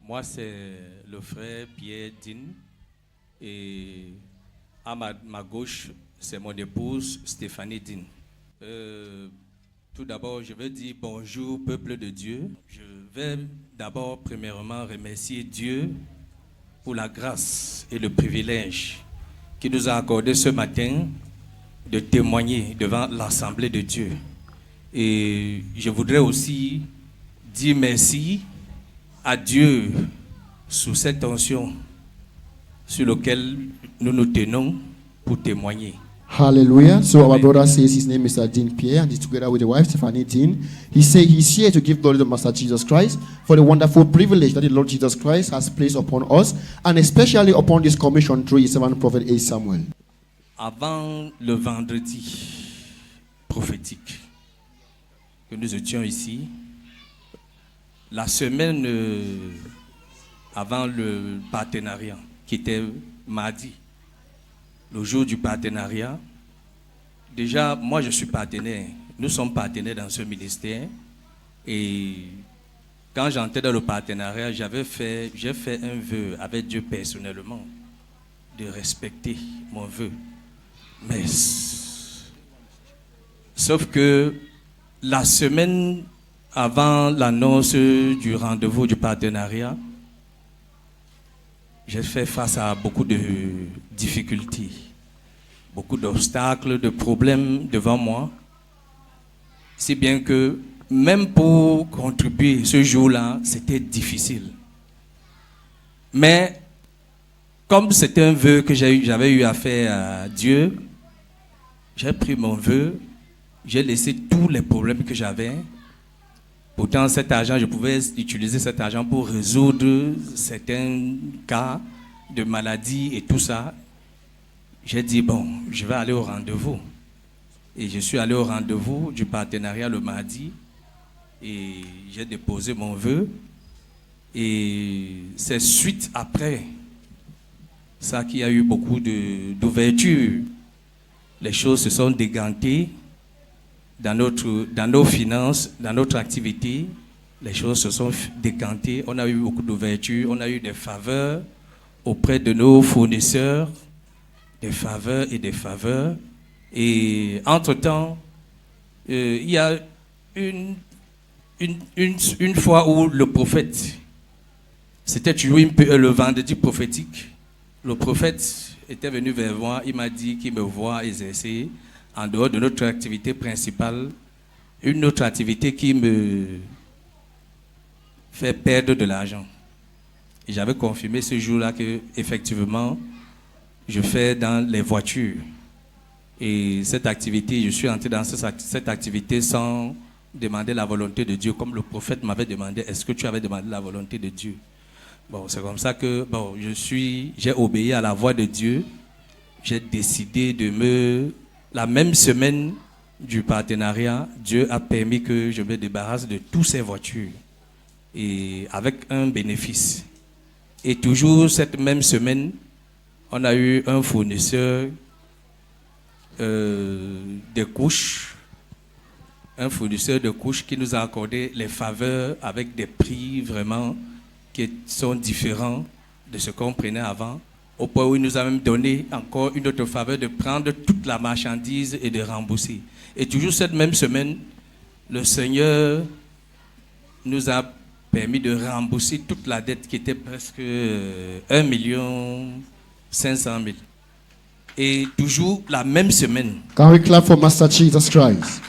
Moi, c'est le frère Pierre Din. Et à ma gauche, c'est mon épouse Stéphanie Din. Tout d'abord, je veux dire bonjour, peuple de Dieu. Je vais d'abord, premièrement, remercier Dieu pour la grâce et le privilège qu'il nous a accordé ce matin de témoigner devant l'Assemblée de Dieu. Et je voudrais aussi dire merci à Dieu sous cette tension sur laquelle nous nous tenons pour témoigner. Hallelujah. So Amen. our brother says his name is Dean Pierre, and he's together with the wife Stephanie Dean. He says he's here to give glory to Master Jesus Christ for the wonderful privilege that the Lord Jesus Christ has placed upon us, and especially upon this commission through his servant prophet A. Samuel. Avant le vendredi prophétique que nous étions ici, la semaine avant le partenariat, qui était mardi, le jour du partenariat, déjà, moi je suis partenaire, nous sommes partenaires dans ce ministère, et quand j'entrais dans le partenariat, j'ai fait un vœu avec Dieu personnellement, de respecter mon vœu. Mais, sauf que la semaine avant l'annonce du rendez-vous du partenariat, j'ai fait face à beaucoup de difficultés, beaucoup d'obstacles, de problèmes devant moi. Si bien que même pour contribuer ce jour-là, c'était difficile. Mais comme c'était un vœu que j'avais eu à faire à Dieu, j'ai pris mon vœu, j'ai laissé tous les problèmes que j'avais. Pourtant, cet argent, je pouvais utiliser cet argent pour résoudre certains cas de maladie et tout ça. J'ai dit, bon, je vais aller au rendez-vous. Et je suis allé au rendez-vous du partenariat le mardi. Et j'ai déposé mon vœu. Et c'est suite après ça qu'il y a eu beaucoup d'ouverture. Les choses se sont dégantées. Dans nos finances, dans notre activité, les choses se sont décantées. On a eu beaucoup d'ouverture, on a eu des faveurs auprès de nos fournisseurs, des faveurs et des faveurs. Et entre-temps, il y a une fois où le prophète, c'était toujours le vendredi prophétique, le prophète était venu vers moi, il m'a dit qu'il me voit exercer en dehors de notre activité principale, une autre activité qui me fait perdre de l'argent. Et j'avais confirmé ce jour-là que, effectivement, je fais dans les voitures. Et cette activité, je suis entré dans cette activité sans demander la volonté de Dieu, comme le prophète m'avait demandé, est-ce que tu avais demandé la volonté de Dieu? Bon, c'est comme ça que j'ai obéi à la voix de Dieu. J'ai décidé la même semaine du partenariat, Dieu a permis que je me débarrasse de toutes ces voitures et avec un bénéfice. Et toujours cette même semaine, on a eu un fournisseur de couches, qui nous a accordé les faveurs avec des prix vraiment qui sont différents de ce qu'on prenait avant. Au point où il nous a même donné encore une autre faveur de prendre toute la marchandise et de rembourser. Et toujours cette même semaine, le Seigneur nous a permis de rembourser toute la dette qui était presque 1,5 million. Et toujours la même semaine. Can we clap for Master Jesus Christ?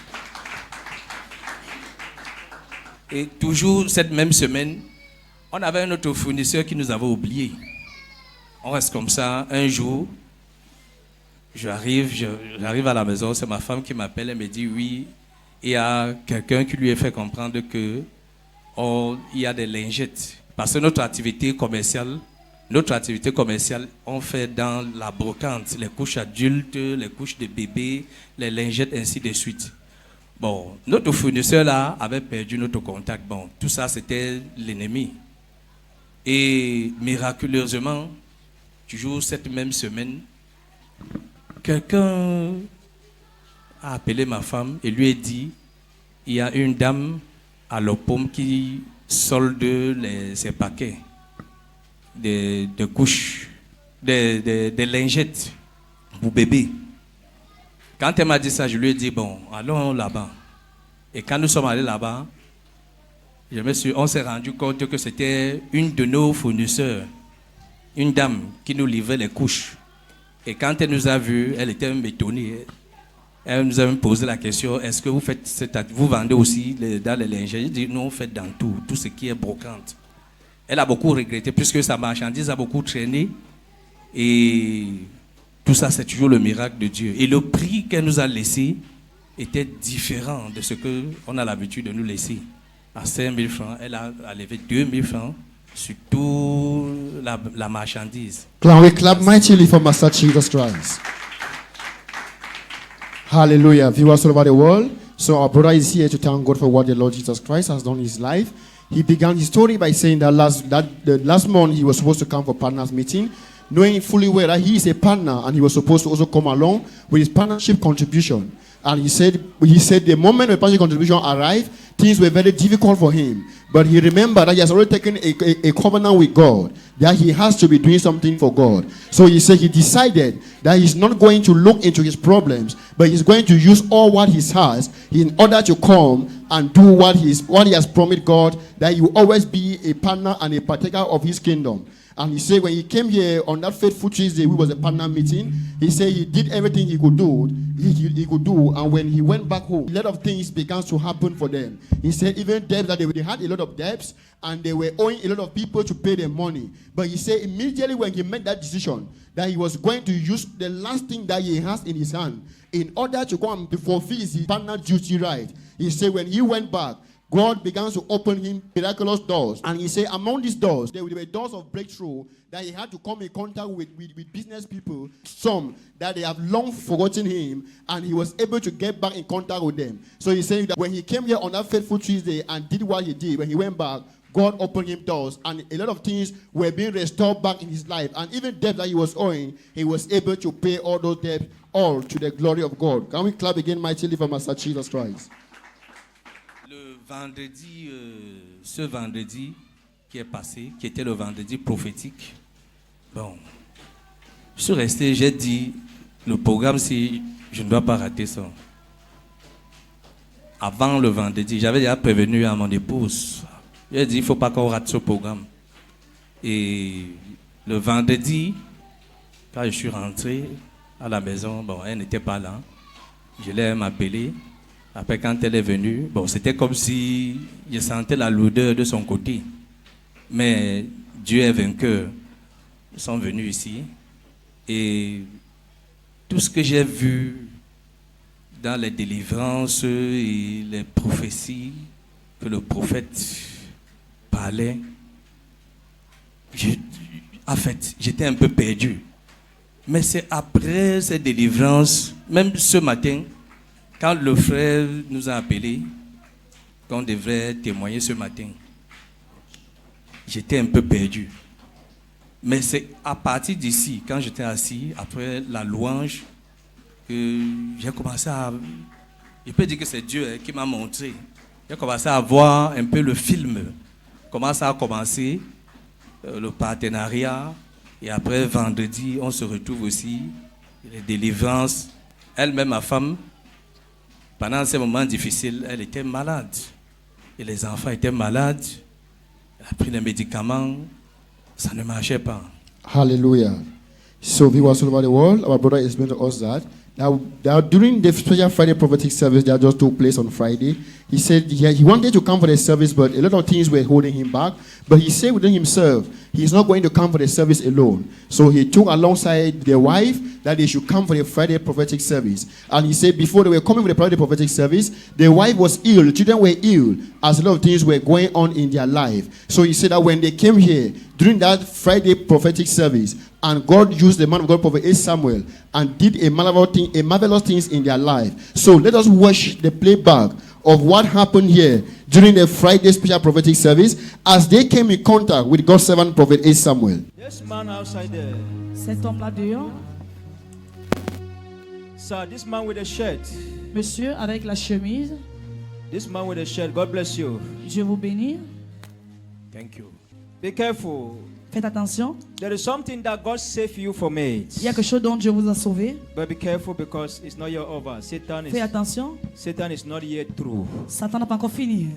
Et toujours cette même semaine, on avait un autre fournisseur qui nous avait oubliés. On reste comme ça. Un jour, j'arrive à la maison, c'est ma femme qui m'appelle, elle me dit oui, il y a quelqu'un qui lui a fait comprendre que il y a des lingettes. Parce que notre activité commerciale, on fait dans la brocante, les couches adultes, les couches de bébés, les lingettes, ainsi de suite. Bon, notre fournisseur là avait perdu notre contact. Bon, tout ça c'était l'ennemi. Et miraculeusement, toujours cette même semaine, quelqu'un a appelé ma femme et lui a dit, il y a une dame à l'Opom qui solde ses paquets. des couches, des lingettes pour bébé. Quand elle m'a dit ça, je lui ai dit, bon, allons là-bas. Et quand nous sommes allés là-bas, on s'est rendu compte que c'était une de nos fournisseurs, une dame qui nous livrait les couches. Et quand elle nous a vus, elle était même étonnée. Elle nous a même posé la question, est-ce que vous vendez aussi dans les lingettes? J'ai dit, non, on fait dans tout ce qui est brocante. Elle a beaucoup regretté puisque sa marchandise a beaucoup traîné. Et tout ça, c'est toujours le miracle de Dieu. Et le prix qu'elle nous a laissé était différent de ce qu'on a l'habitude de nous laisser. À 5 000 francs, elle a levé 2 000 francs sur toute la marchandise. Can we clap mightily for Master Jesus Christ? Hallelujah. Viewers all over the world. So our brother is here to thank God for what the Lord Jesus Christ has done in his life. He began his story by saying that the last month he was supposed to come for partners meeting, knowing fully well that he is a partner and he was supposed to also come along with his partnership contribution. And he said the moment the partnership contribution arrived, things were very difficult for him. But he remembered that he has already taken a covenant with God, that he has to be doing something for God. So he said he decided that he's not going to look into his problems, but he's going to use all what he has in order to come and do what he has promised God, that he will always be a partner and a partaker of his kingdom. And he said when he came here on that faithful Tuesday, which was a partner meeting, he said he did everything he could do. He could do, and when he went back home, a lot of things began to happen for them. He said even debts that they had a lot of debts, and they were owing a lot of people to pay their money. But he said immediately when he made that decision that he was going to use the last thing that he has in his hand in order to go and fulfill his partner duty right. He said when he went back, God began to open him miraculous doors. And he said among these doors, there were doors of breakthrough that he had to come in contact with business people, some that they have long forgotten him, and he was able to get back in contact with them. So he's saying that when he came here on that faithful Tuesday and did what he did, when he went back, God opened him doors, and a lot of things were being restored back in his life. And even debt that he was owing, he was able to pay all those debts, all to the glory of God. Can we clap again mightily for Master Jesus Christ? Ce vendredi qui est passé, qui était le vendredi prophétique, bon, je suis resté, j'ai dit, le programme, si je ne dois pas rater ça. Avant le vendredi, j'avais déjà prévenu à mon épouse, j'ai dit, il ne faut pas qu'on rate ce programme. Et le vendredi, quand je suis rentré à la maison, bon, elle n'était pas là, je l'ai appelée. Après, quand elle est venue, bon, c'était comme si je sentais la lourdeur de son côté. Mais Dieu est vainqueur. Ils sont venus ici. Et tout ce que j'ai vu dans les délivrances et les prophéties que le prophète parlait, en fait, j'étais un peu perdu. Mais c'est après ces délivrances, même ce matin, quand le frère nous a appelés, qu'on devrait témoigner ce matin, j'étais un peu perdu. Mais c'est à partir d'ici, quand j'étais assis, après la louange, que j'ai commencé à... Je peux dire que c'est Dieu qui m'a montré. J'ai commencé à voir un peu le film. Comment ça a commencé, le partenariat. Et après, vendredi, on se retrouve aussi, les délivrances. Elle-même, ma femme, pendant ces moments difficiles, elle était malade. Et les enfants étaient malades. Elle a pris des médicaments. Ça ne marchait pas. Hallelujah. So viewers all over the world, our brother explained to us that now during the special Friday prophetic service that just took place on Friday, he said he wanted to come for the service, but a lot of things were holding him back. But he said within himself, he's not going to come for the service alone. So he took alongside their wife that they should come for the Friday prophetic service. And he said before they were coming for the Friday prophetic service, the wife was ill, the children were ill, as a lot of things were going on in their life. So he said that when they came here, during that Friday prophetic service, and God used the man of God, Prophet A. Samuel, and did a marvelous things in their life. So let us watch the playback of what happened here during the Friday special prophetic service as they came in contact with God's servant, Prophet A. Samuel. This man outside there. Cet homme là dehors. Sir, this man with a shirt. Monsieur avec la chemise. This man with a shirt. God bless you. Dieu vous bénisse. Thank you. Be careful. Faites attention. There is something that God saved you from it. Il y a quelque chose dont Dieu vous a sauvé. But be careful because it's not yet over. Faites attention. Satan is not yet through. Satan n'a pas encore fini.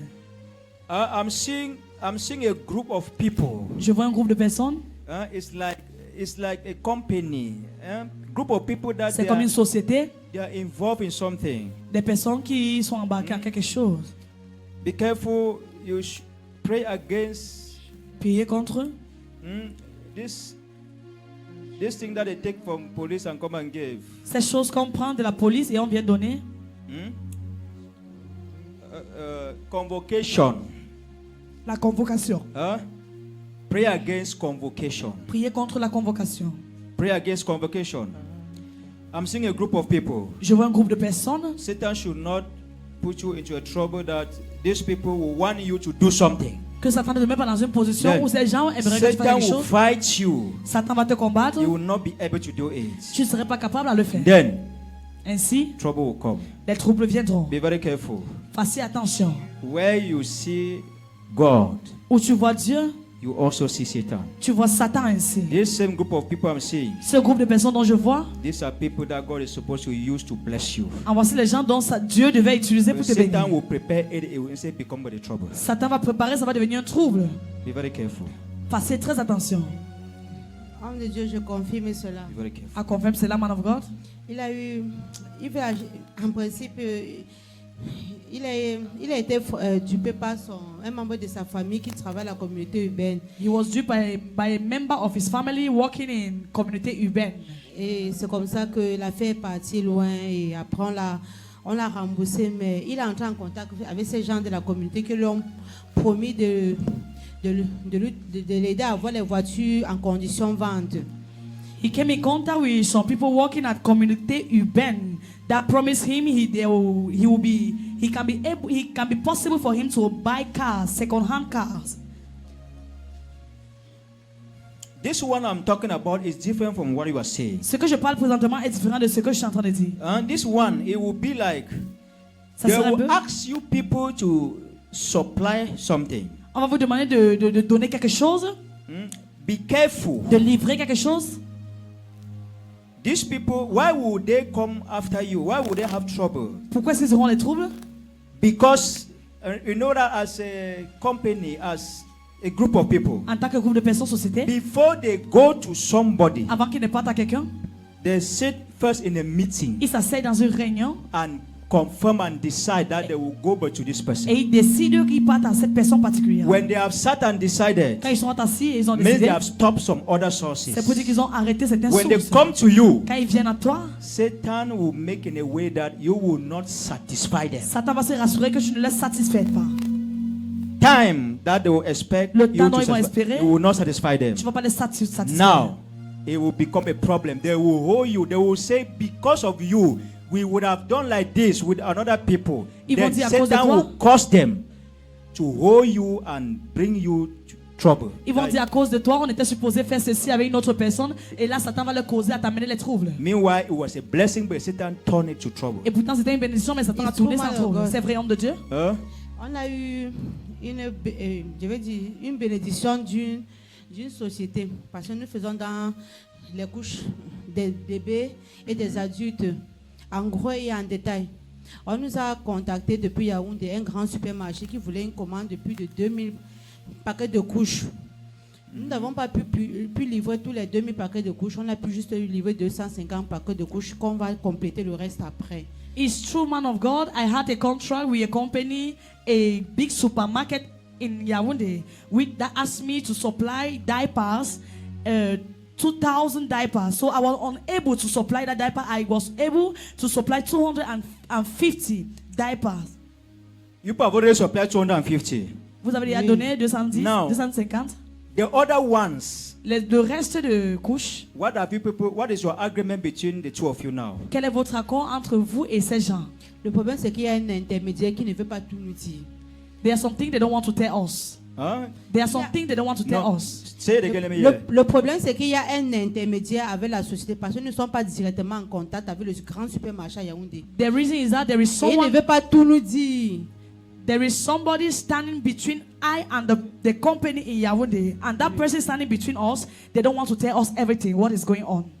I'm seeing a group of people. Je vois un groupe de personnes. It's like a company. Group of people that C'est comme une société. they are involved in something. Des personnes qui sont embarquées à quelque chose. Be careful. You pray against Priez contre eux. this thing that they take from police and come and give. Ces choses qu'on prend de la police et on vient donner. Convocation. La convocation. Pray against convocation. Priez contre la convocation. Pray against convocation. I'm seeing a group of people. Je vois un groupe de personnes. Satan should not put you into a trouble that these people will want you to do something. Que Satan ne te met pas dans une position Then où ces gens aimeraient que tu fasses Satan quelque will chose. fight you. Satan va te combattre. You will not be able to do it. Tu ne serais pas capable à le faire. Then Ainsi, trouble will come. les troubles viendront. Be very careful. Faites attention. Where you see God, Où tu vois Dieu, you also see Satan. tu vois Satan ainsi. This same group of people I'm seeing, Ce groupe de personnes dont je vois, these are people that God is supposed to use to bless you. voici les gens dont Dieu devait utiliser pour te Satan bénir. will prepare it, it will say become the trouble. Satan va préparer, ça va devenir un trouble. Be very careful. Faites très attention. Homme de Dieu, je confirme cela. Be very careful. I confirm c'est là, man of God. En principe, il a été dupé par un membre de sa famille qui travaille à la communauté urbaine. He was duped by a member of his family working in community urbaine. Et c'est comme ça que l'affaire est partie loin et après on l'a remboursé. Mais il est entré en contact avec ces gens de la communauté qui lui ont promis de l'aider à avoir les voitures en condition vente. He came in contact with some people working at community urbaine that promised him it can be possible for him to buy cars, second-hand cars. This one I'm talking about is different from what you are saying. Ce que je parle présentement est différent de ce que je suis en train de dire. And this one, it will be like Ça they serait un will peu- ask you people to supply something. On va vous demander de donner quelque chose, Be careful. de livrer quelque chose. These people, why would they come after you? Why would they have trouble? Pourquoi est-ce qu'ils auront les troubles? Because you know that as a company, as a group of people, En tant que groupe de personnes, société, before they go to somebody, avant qu'ils ne partent à quelqu'un, they sit first in a meeting ils s'asseyent dans une réunion and confirm and decide that they will go back to this person. et ils décident qu'ils partent à cette personne particulière. When they have sat and decided, Quand ils sont assis et ils ont means they décidé, have stopped some other sources. c'est pour dire qu'ils ont arrêté certaines When they sources. come to you, Quand ils viennent à toi, Satan will make in a way that you will not satisfy them. Satan va se rassurer que tu ne les satisfais pas. Time that they will expect Le you temps dont to ils vont satisfy, espérer, you will not satisfy them. Tu ne vas pas les satisfaire. Now, it will become a problem. They will hold you. They will say, because of you, we would have done like this with another people. Ils vont Then dire à cause de Satan toi. will cause them to hold you and bring you to trouble. Ils vont Like, dire à cause de toi, on était supposé faire ceci avec une autre personne et là Satan va le causer à t'amener les troubles. meanwhile, it was a blessing, but Satan turned it to trouble. Et pourtant c'était une bénédiction, mais Satan a It's tourné too ça en much, trouble. God. C'est vrai, homme de Dieu. Huh? On a eu une bénédiction d'une société parce que nous faisons dans les couches des bébés et des adultes en gros et en détail. On nous a contacté depuis Yaoundé, un grand supermarché qui voulait une commande de plus de 2000 paquets de couches. Nous n'avons pas pu livrer tous les 2000 paquets de couches. On a pu juste livrer 250 paquets de couches qu'on va compléter le reste après. It's true, man of God. I had a contract with a company, a big supermarket in Yaoundé, that asked me to supply diapers, 2,000 diapers. So I was unable to supply that diaper. I was able to supply 250 diapers. You have already supplied 250. Vous avez déjà Oui. donné 210, Now. 250. The other ones, Le reste de couches, what is your agreement between the two of you now? quel est votre accord entre vous et ces gens? Le problème, c'est qu'il y a un intermédiaire qui ne veut pas tout nous dire. There's something they don't want to tell us. Huh? There's something they don't want to tell No. us. Say it again, let me hear. Le problème, c'est qu'il y a un intermédiaire avec la société parce que nous ne sommes pas directement en contact avec le grand supermarché à Yaoundé. The reason is that there is Et il ne someone, veut pas tout nous dire. there is somebody standing between I and the company in Yaoundé, and that person standing between us, they don't want to tell us everything, what is going on.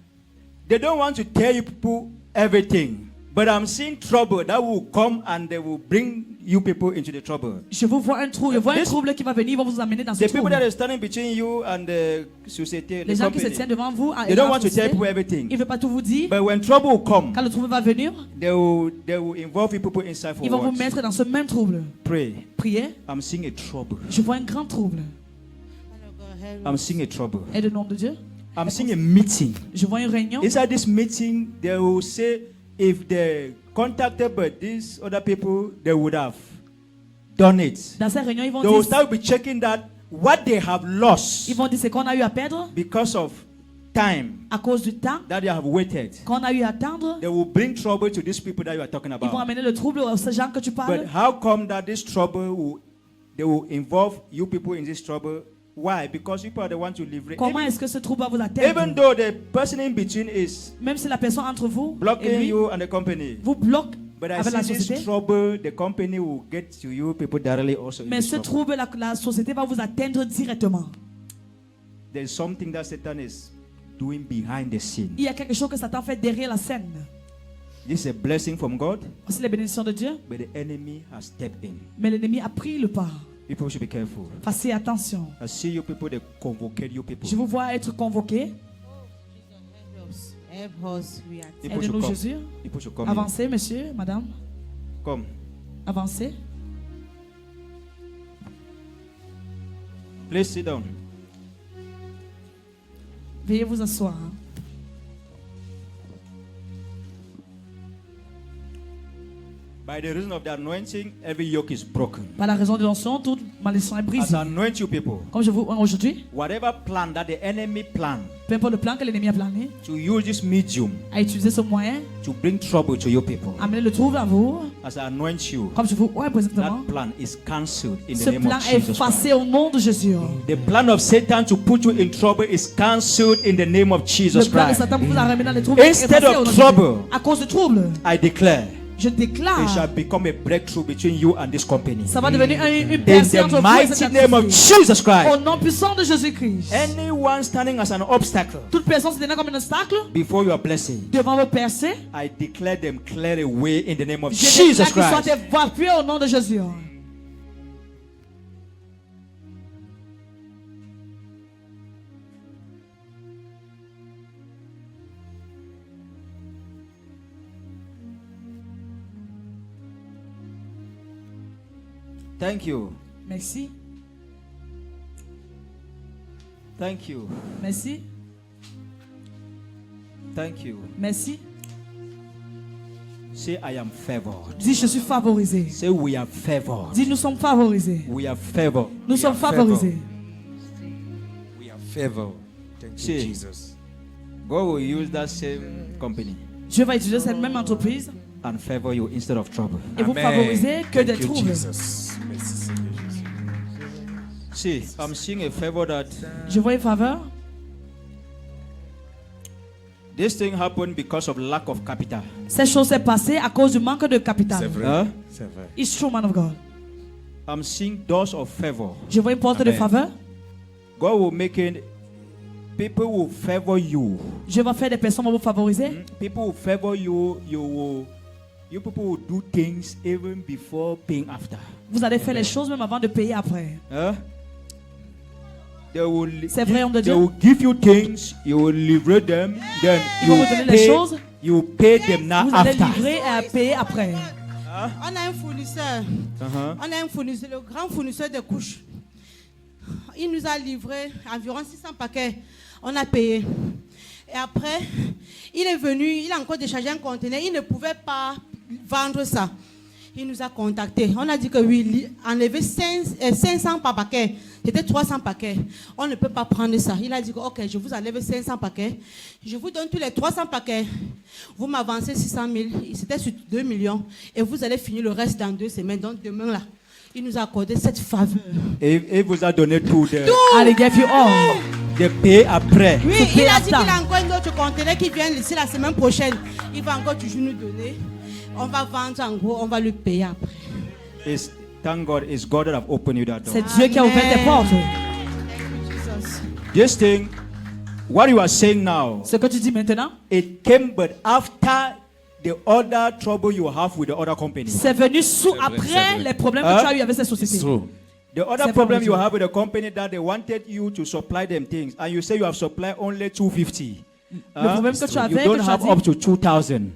They don't want to tell you people everything. But I'm seeing trouble that will come and they will bring you people into the trouble. Je vous vois un trouble, je vois un trouble qui va venir, ils vont vous amener dans ce The people trouble. that are standing between you and the society, Les the gens qui se company, tiennent devant vous, they don't want to tell people everything. ils ne veulent pas tout vous dire. But when trouble will come, Quand le trouble va venir, they will involve you people inside for ils vont vous what? mettre dans ce même trouble. Pray. Priez. I'm seeing a trouble. Je vois un grand trouble. I'm seeing a trouble. Et le nom de Dieu. I'm seeing a meeting. Je vois une réunion. Inside this meeting, they will say if they contacted by these other people, they would have done it. Dans cette réunion, ils vont They will dire, start with checking that what they have lost ils vont dire ce qu'on a eu à perdre because of time à cause du temps that they have waited. qu'on a eu à attendre. They will bring trouble to these people that you are talking Ils vont about. amener le trouble à ces gens que tu parles. But how come that this trouble they will involve you people in this trouble? Why? Because you people are the ones to live. Comment est-ce que ce trouble va vous Even atteindre? though the person in between is Même si la personne entre vous et blocking lui you and the company, vous bloque but I avec la see this société, trouble, the company will get to you people directly also. In mais this ce trouble. trouble, la société va vous atteindre directement. There's something that Satan is doing behind the scene. Il y a quelque chose que Satan fait derrière la scène. This is a blessing from God, Voici les bénédictions de Dieu, but the enemy has stepped in. mais l'ennemi a pris le pas. People should be careful. Faites attention. I see you people, they convocate you people. Je vous vois être convoqués. Help us, we are People should Aidez-nous, come. Jésus. People should come. Avancez, monsieur, madame. Come. Avancez. Please sit down. Veuillez vous asseoir. hein. By the reason of the anointing, every yoke is broken. Par la raison de l'onction, toute malédiction est As brisée. I anoint you people, Comme je vous aujourd'hui, whatever plan that the enemy planned peu importe le plan que l'ennemi a plané, to use this medium à utiliser ce moyen, to bring trouble to your people, amener le trouble à vous, as I anoint you, comme je vous vois présentement, that plan is cancelled in ce the name plan of est Jesus effacé Christ. au nom de Jésus. The plan of Satan to put you in trouble is cancelled in the name of Le Jesus plan de Christ. Satan pour vous ramener dans les troubles est Instead effacé of au nom de trouble, Jésus. À cause du trouble, I declare je it shall déclare, become a breakthrough between you and this company. ça va devenir une In percée the entre vous et mighty cette name of activité. Jesus Christ. Au nom puissant de Jésus-Christ. Anyone standing as an obstacle Toute personne se tenant comme un obstacle before your blessing, devant vos percées, I declare them clear away in the name of je Jesus déclare qu'ils soient Christ. évacués au nom de Jésus. Thank you. Merci, Thank you. merci, Thank you. merci. Say, I am favored. Dis, je suis favorisé. Say, we are favored. Dis, nous sommes favorisés. We are favored. Nous sommes favorisés. We are favored. Thank you, See. Jesus. God will use that same company Dieu va utiliser cette même entreprise and favor you instead of trouble. et vous Amen. favoriser que Thank des you, troubles. Jesus. Merci, Seigneur Jésus. See, I'm seeing a favor that Je vois une faveur. this thing happened because of lack of capital. Cette chose s'est passée à cause du manque de C'est capital. vrai. Huh? C'est vrai. It's true, man of God. I'm seeing doors of favor. Je vois une porte de Amen. faveur. God will make it. People will favor you. Je vais faire des personnes vont vous favoriser. People will favor you. You people will do things even before paying after. Vous allez faire les choses même avant de payer après. Huh? They will, C'est vrai, homme de they Dieu. will give you things. You will livrer them. Then Ils you vont will vous donner les pay. choses. You will pay them now Vous allez after. livrer et à payer après. On a un fournisseur. Uh-huh. On a un fournisseur, le grand fournisseur de couches. Il nous a livré environ 600 paquets. On a payé. Et après, il est venu, il a encore déchargé un conteneur. Il ne pouvait pas vendre ça. Il nous a contactés. On a dit que oui, enlever 500 par paquet. C'était 300 paquets. On ne peut pas prendre ça. Il a dit que, ok, je vous enlève 500 paquets. Je vous donne tous les 300 paquets. Vous m'avancez 600 000. C'était sur 2 millions. Et vous allez finir le reste dans 2 semaines. Donc demain, là, il nous a accordé cette faveur. Et vous a donné tout Allez, give you all. de payer après. Oui, Faut il payer a à dit temps. qu'il a encore un autre conteneur qui vient ici la semaine prochaine. Il va encore toujours nous donner. On va vendre en gros, on va lui payer après. Thank God, it's God that have opened you that door. C'est Dieu qui a ouvert tes portes. This thing, what you are saying now, Ce que tu dis maintenant, it came but after the other trouble you have with the other company. c'est venu sous vrai, après c'est vrai. les problèmes que tu as eu avec ces sociétés. It's true. The other C'est problem pas you vrai. have with the company that they wanted you to supply them things, and you say you have supplied only 250. problème que tu avais, you que don't tu as have dit- up to 2,000.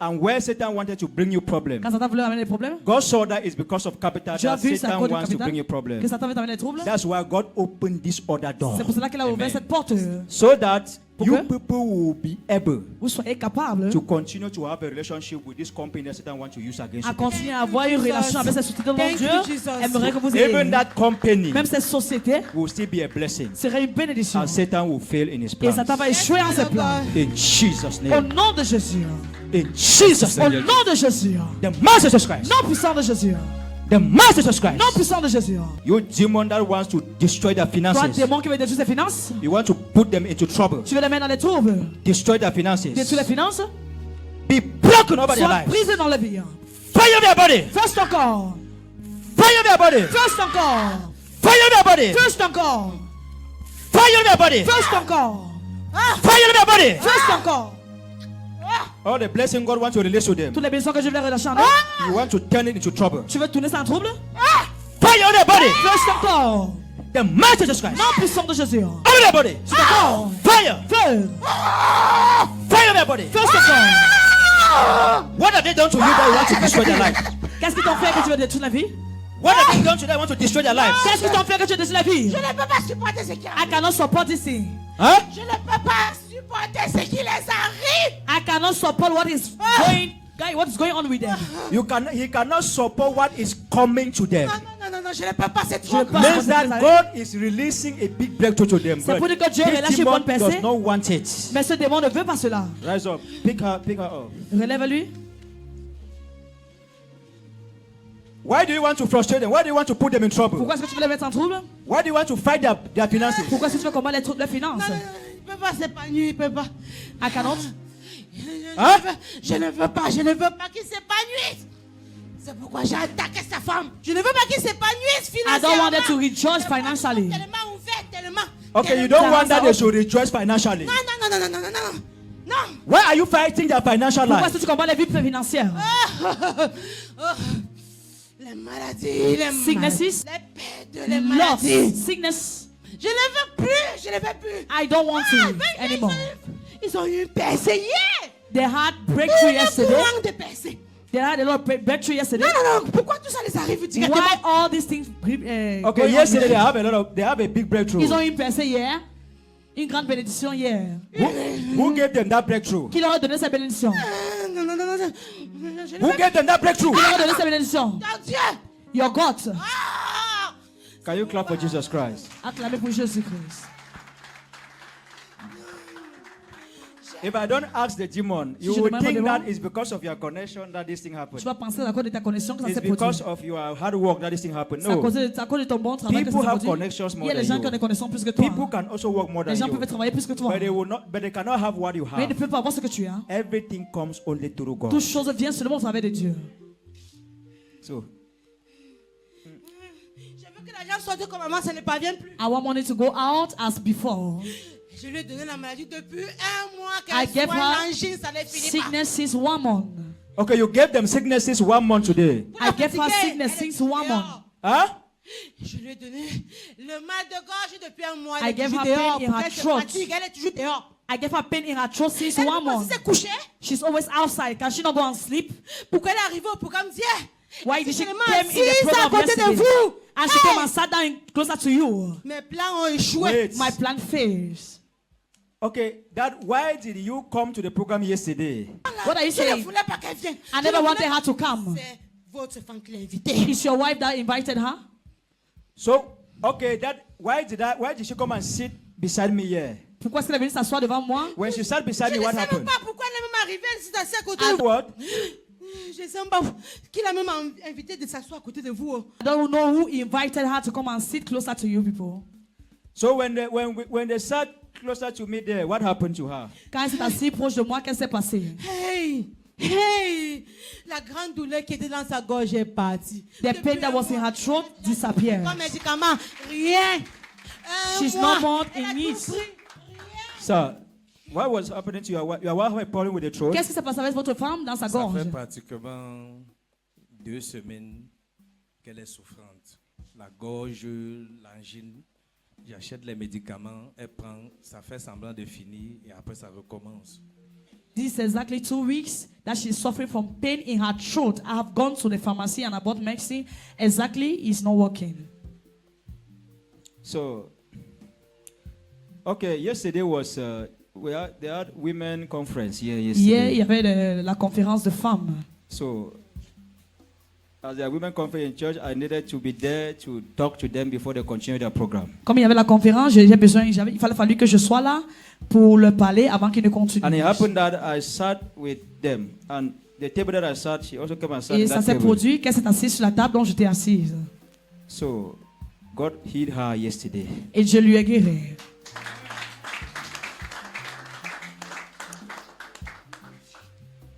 And where Satan wanted to bring you problem, Quand Satan voulait amener des problèmes, God saw that it's because of capital Dieu a that vu c'est à Satan cause du wants to bring you capital problem. que Satan veut t'amener des troubles. That's why God opened this other door, C'est pour cela qu'il a ouvert cette porte. so that Pour you que- people will be able Vous soyez capable to continue to have a relationship with this company that Satan wants to use against à you. continuer à avoir une relation avec ces sociétés dont Thank Dieu you, Jesus. aimerait que vous ayez. Even that company Même ces sociétés will still be a blessing, seraient une bénédiction. and Satan will fail in his Et plans. Satan va échouer en ses plans. In Jesus' Au name. nom de Jésus. In Jesus' Au name. nom de Jésus. The Master Jesus Christ. Nom puissant de Jésus. The Master Jesus Christ. Nom puissant de Jésus. You demon that wants to destroy their Toi, finances. démon qui veut détruire ses finances, You want to put them into trouble. tu veux les mettre dans les troubles. Destroy their finances. Détruire les finances, Be broken over their sois lives. brisé dans la vie. Fire their body. First encore. Fire their body. First encore. Fire their body. First encore. Fire their body. First encore. Fire their body. First encore. All the blessing God wants to release to them. Toutes les bénédictions que je voulais relâcher en eux, You want to turn it into trouble. tu veux tourner ça en trouble? Fire their body. First encore. The Master Jesus Christ. Nom puissant de Jésus. Fire their body. Encore. Fire. Feu. Fire their body. First encore. What have they done to you that you want to destroy their life? Qu'est-ce qu'ils t'ont fait que tu veux détruire la vie? What have they done to them that want to destroy their lives? Qu'est-ce qu'ils t'ont fait que tu veux détruire la vie? Je ne peux pas supporter ce qui I arrive. cannot support this thing. Huh? Je ne peux pas supporter ce qui les arrive. I cannot support what is going on with them. He cannot support what is coming to them. Non, je ne peux pas, c'est Je trop ne peux pas. grand. Means that God is releasing a big breakthrough to them. C'est But pour dire que Dieu relâche this une demon bonne percée. does not want it. Mais ce démon ne veut pas cela. Rise up. Pick her up. Relève-lui. Why do you want to frustrate them? Why do you want to put them in trouble? Pourquoi est-ce que tu veux les mettre en trouble? Why do you want to fight their finances? Pourquoi est-ce que tu veux combattre les finances? Non, il ne peut pas s'épanouir, il ne peut pas. I cannot. Hein? Je ne veux pas qu'il s'épanouisse. C'est pourquoi j'ai attaqué sa femme. Je ne veux pas qu'il s'épanouisse I financièrement. don't want them to rejoice financially. Tellement ouvert, tellement. Okay, you tellement- don't want that they should rejoice financially. Non. Why are you fighting their financial Pourquoi life? est-ce que tu combats les vies financières? Les maladies, les Sicknesses, pertes, les loss, maladies. sickness. Je ne veux plus. I don't want to anymore. Ils ont eu une percée hier. They had breakthrough yesterday. Courant de percée. They had a lot of breakthrough yesterday. Non. Pourquoi tout ça les arrive directement? Why all these things? Okay, going on yesterday here? they have a big breakthrough. Ils ont eu une percée hier. Une grande bénédiction hier. Who gave them that breakthrough? Qui leur a donné cette bénédiction? Non. Je ne Who veux gave them that breakthrough? Qui leur a donné cette bénédiction? pas. Dieu. Your God. Ah! Can you clap for Jesus Christ? Acclamez pour Jésus-Christ. If I don't ask the demon, you Si je would demande au think démon, that it's because of your connection that this thing happened. Tu vas penser à cause de ta connexion que ça It's s'est produit. because of your hard work that this thing happened. C'est à No. cause de ton bon travail que ça People s'est have produit. connections Il more y a des than gens qui ont des you. connexions plus que toi. People can also work more than Les gens you. peuvent travailler plus que toi. But they cannot have what you Mais ils ne have. peuvent pas avoir ce que tu as. Everything comes only through God. Toute chose vient seulement au travers de Dieu. So, Je veux que l'argent sorte comme maman, ça ne parvient plus. I want money to go out as before. Je lui ai donné la maladie depuis un mois I qu'elle gave soit her l'angine, ça ne finit pas. sickness since 1 month. okay, you gave them sicknesses 1 month today. Pour la I gave her fatiguer, sickness elle est since 1 month. dehors. Huh? Je lui ai donné le mal de gorge depuis un mois. I Elle est gave toujours her dehors. pain in Pour her qu'elle se throat. fatigue, elle est toujours dehors. I gave her pain in her throat since Elle 1 ne peut month. pas se coucher. She's always outside. Can she not go and sleep? Pourquoi elle est arrivée au programme d'hier? Why did she Seulement came in assise the à program côté de yesterday? vous. And she came and sat down closer to you. Mes plans ont échoué. Wait. My plan fails. Okay, why did you come to the program yesterday? What are you Je ne saying? voulais pas qu'elle vienne. I Je never ne wanted voulais- her to come. C'est votre femme qui l'a invitée. It's your wife that invited her? So, okay, why did she come and sit beside me here? Pourquoi est-ce qu'elle est venue s'asseoir devant moi? When she sat beside Je me, ne what sais même happened? pas pourquoi elle est même arrivée. Elle s'est assise à côté Ah, de vous. What? Je ne sais même pas qui l'a même invité de s'asseoir à côté de vous. I don't know who invited her to come and sit closer to you people. So when they sat closer to me there, what happened to her? Quand elle s'est assise proche de moi, qu'est-ce qui s'est passé? Hey! Hey, la grande douleur qui était dans sa gorge est partie. The pain that was in her throat disappeared. Comme médicament, rien. She's no more in need. Sir, what was happening to your wife? Your wife had a problem with the throat. Qu'est-ce qui s'est passé avec votre femme dans sa Ça gorge? fait pratiquement 2 semaines qu'elle est souffrante. La gorge, l'angine. J'achète les médicaments, elle prend, ça fait semblant de finir et après ça recommence. This is exactly 2 weeks that she's suffering from pain in her throat. I have gone to the pharmacy and I bought medicine. Exactly, it's not working. So, okay, yesterday was they had women conference here yesterday. Hier, il y avait la conférence de femmes. So, as a women conference in church, I needed to be there to talk to them before they continue their program. Comme il y avait la conférence, il fallu que je sois là pour leur parler avant qu'ils ne continuent. And it happened that I sat with them, and the table that I sat, she also came and sat Et at ça that s'est table. produit qu'elle s'est assise sur la table dont j'étais assise. So, God healed her yesterday. Et je lui ai guéri.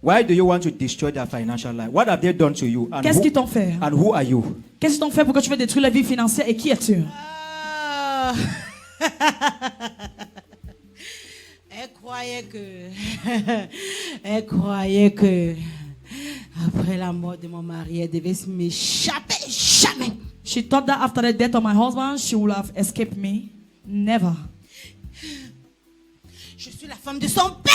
Why do you want to destroy their financial life? What have they done to you? And Qu'est-ce qu'ils t'ont fait? and who are you? Qu'est-ce qu'ils t'ont fait pour que tu veux détruire la vie financière et qui es-tu? Ah. Elle croyait que, elle croyait que après la mort de mon mari, elle devait m'échapper. Jamais. She thought that after the death of my husband, she would have escaped me. Never. Je suis la femme de son père.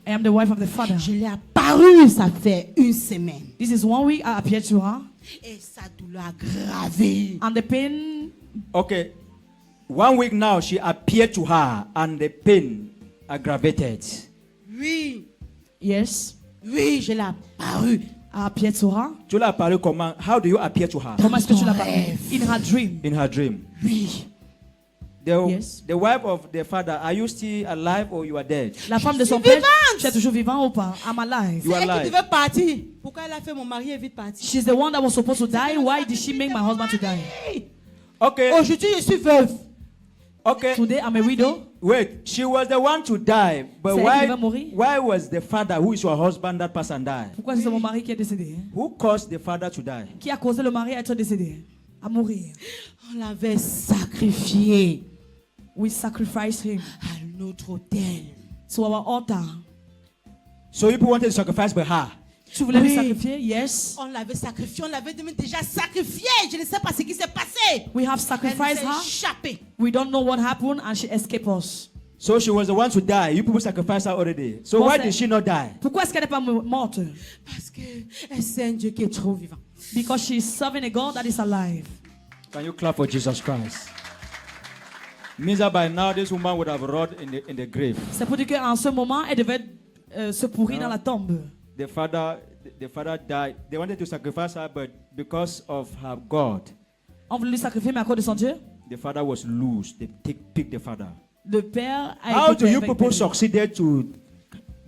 I am the wife of the father. Je l'ai apparu, ça fait 1 semaine. This is 1 week I appeared to her. Et sa douleur aggravée. And the pain, Okay, 1 week now, she appeared to her, and the pain aggravated. Oui, yes, oui, je l'ai apparu. I appeared to her. Tu l'as apparu comment? How do you appear to her? Comment est-ce que tu l'as Ton parlé? rêve. In her dream. In her dream. Oui. Yes. The wife of the father, are you still alive or you are dead? La femme de suis son père, vivante. tu es toujours vivant ou pas? I'm alive. You are Elle qui alive. devait partir. Pourquoi elle a fait mon mari est vite parti? She's the one that was supposed to die. Why did she make my husband to die? Okay, Aujourd'hui, je suis veuve. okay. Today I'm a widow. Wait, she was the one to die, but C'est elle qui va mourir. why was the father, who is your husband, that person died? Pourquoi c'est mon mari qui est décédé? Hein? Who caused the father to die? Qui a causé le mari à être décédé? À mourir. On l'avait sacrifié We sacrificed him à notre autel. to our altar. So people wanted to sacrifice by her. Tu voulais Oui. le sacrifier? Yes. On l'avait sacrifié, on l'avait déjà sacrifié. Je ne sais pas ce qui s'est passé. We have Elle sacrificed s'est her. échappée. We don't know what happened and she escaped us. So she was the one to die. You people sacrificed her already. So why did she not die? Pourquoi est-ce qu'elle n'est pas morte? Parce qu'elle sait un Dieu qui est trop vivant. Because she is serving a God that is alive. Can you clap for Jesus Christ? Means that by now this woman would have rotted in the grave. C'est pour dire qu'en ce moment, elle devait se pourrir dans la tombe. The father died. They wanted to sacrifice her, but because of her God, On voulait lui sacrifier, mais à cause de son Dieu, the father was loose. They picked the father. le père a How été do you avec people Père. succeeded to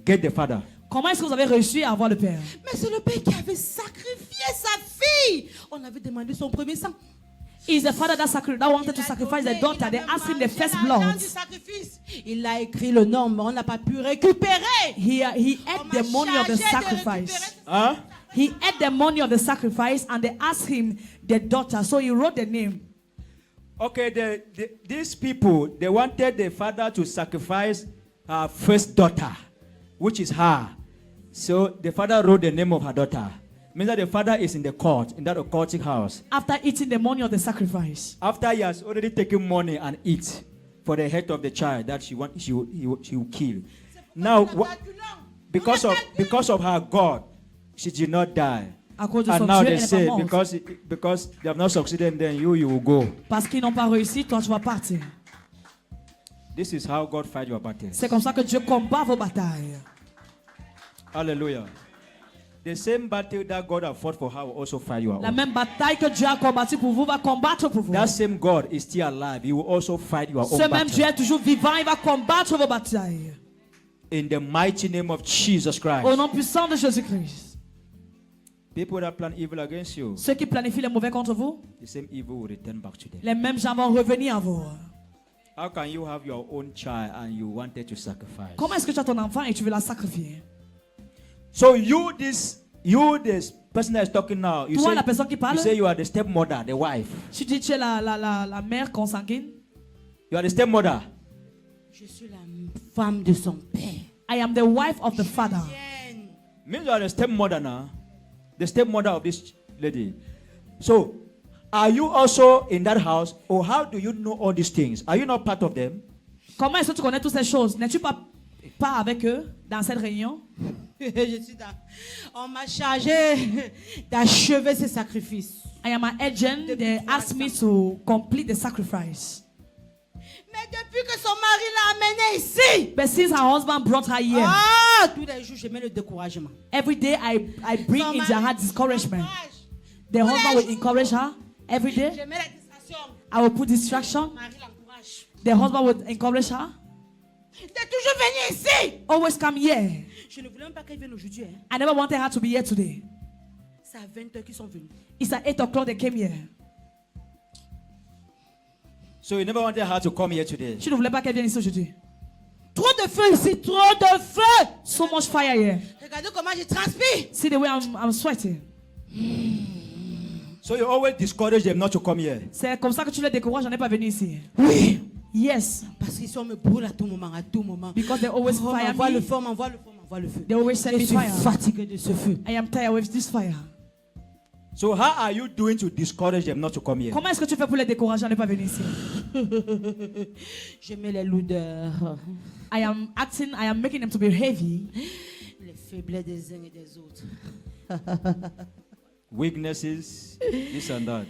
get the father? Comment est-ce que vous avez réussi à avoir le père? Mais c'est le père qui avait sacrifié sa fille. On avait demandé son premier sang. Is the father that wanted to sacrifice the daughter. They asked him the first blood. Il a écrit le nom, mais on n'a pas pu récupérer. He On ate m'a the money of the chargé de sacrifice. Huh? He ate the money of the sacrifice and they asked him the daughter. So he wrote the name. Okay, these people, they wanted the father to sacrifice her first daughter, which is her. So the father wrote the name of her daughter. Means that the father is in the court, in that occultic house. After eating the money of the sacrifice. After he has already taken money and eat for the head of the child that she will kill. Now, because of her God, she did not die. À cause de And son now Dieu, they elle n'est say pas morte. because they have not succeeded, then you will go. Parce qu'ils n'ont pas réussi, toi tu vas partir. This is how God fight your battles. C'est comme ça que Dieu combat vos batailles. Hallelujah. The same battle that God has fought for her will also fight your La own. même bataille que Dieu a combattu pour vous va combattre pour vous. That same God is still alive. He will also fight your Ce own même Dieu est battle. toujours vivant, il va combattre vos batailles. In the mighty name of Jesus Au Christ. nom puissant de Jésus-Christ. People that plan evil against you, Ceux qui planifient le mauvais contre vous, the same evil will return back to them. les mêmes gens vont revenir à vous. How can you have your own child and you wanted to sacrifice? Comment est-ce que tu as ton enfant et tu veux la sacrifier? So this person that is talking now, you Toi, la personne qui you parle, say you are the stepmother, the wife. tu dis tu es la mère consanguine. You are the stepmother. Je suis la femme de son père. I am the wife of the father. Means you are the stepmother now. The stepmother of this lady. So, are you also in that house, or how do you know all these things? Are you not part of them? Comment est-ce que tu connais toutes ces choses? N'es-tu pas avec eux dans cette réunion? Je suis dans. On m'a chargé d'achever ce sacrifice. I am an agent. They asked me to complete the sacrifice. Mais depuis que son mari l'a amenée ici, But since her husband brought her here, tous les jours je mets le découragement. every day I bring Son into mari her discouragement. m'encourage. The husband will encourage her every day. Je mets la distraction. I will put distraction. Son mari l'encourage. The husband will encourage her. T'es toujours venu ici. Always come here. Je ne voulais même pas qu'elle vienne aujourd'hui. Hein. I never wanted her to be here today. C'est à 20h qu'ils sont venus. It's at 8 o'clock they came here. So you never wanted her to come here today. Je ne voulais pas qu'elle vienne ici aujourd'hui. Trop de feu ici, trop de feu. So much fire here. Regardez comment je transpire. See the way I'm sweating. So you always discourage them not to come here. C'est comme ça que tu les décourages, j'en ai pas venu ici. Oui. Yes, Parce qu'ils sont me brûlent à tout moment, à tout moment. because they always Oh, fire m'envoie le me. feu, m'envoie le feu, m'envoie le feu. They always send Je me suis fire. fatigué de ce feu. I am tired with this fire. So how are you doing to discourage them not to come here? Comment est-ce que tu fais pour les décourager, j'en ai pas venu ici? Je mets les lourdeurs, I am making them to be heavy. les faiblesses des uns et des autres. Weaknesses, this and that.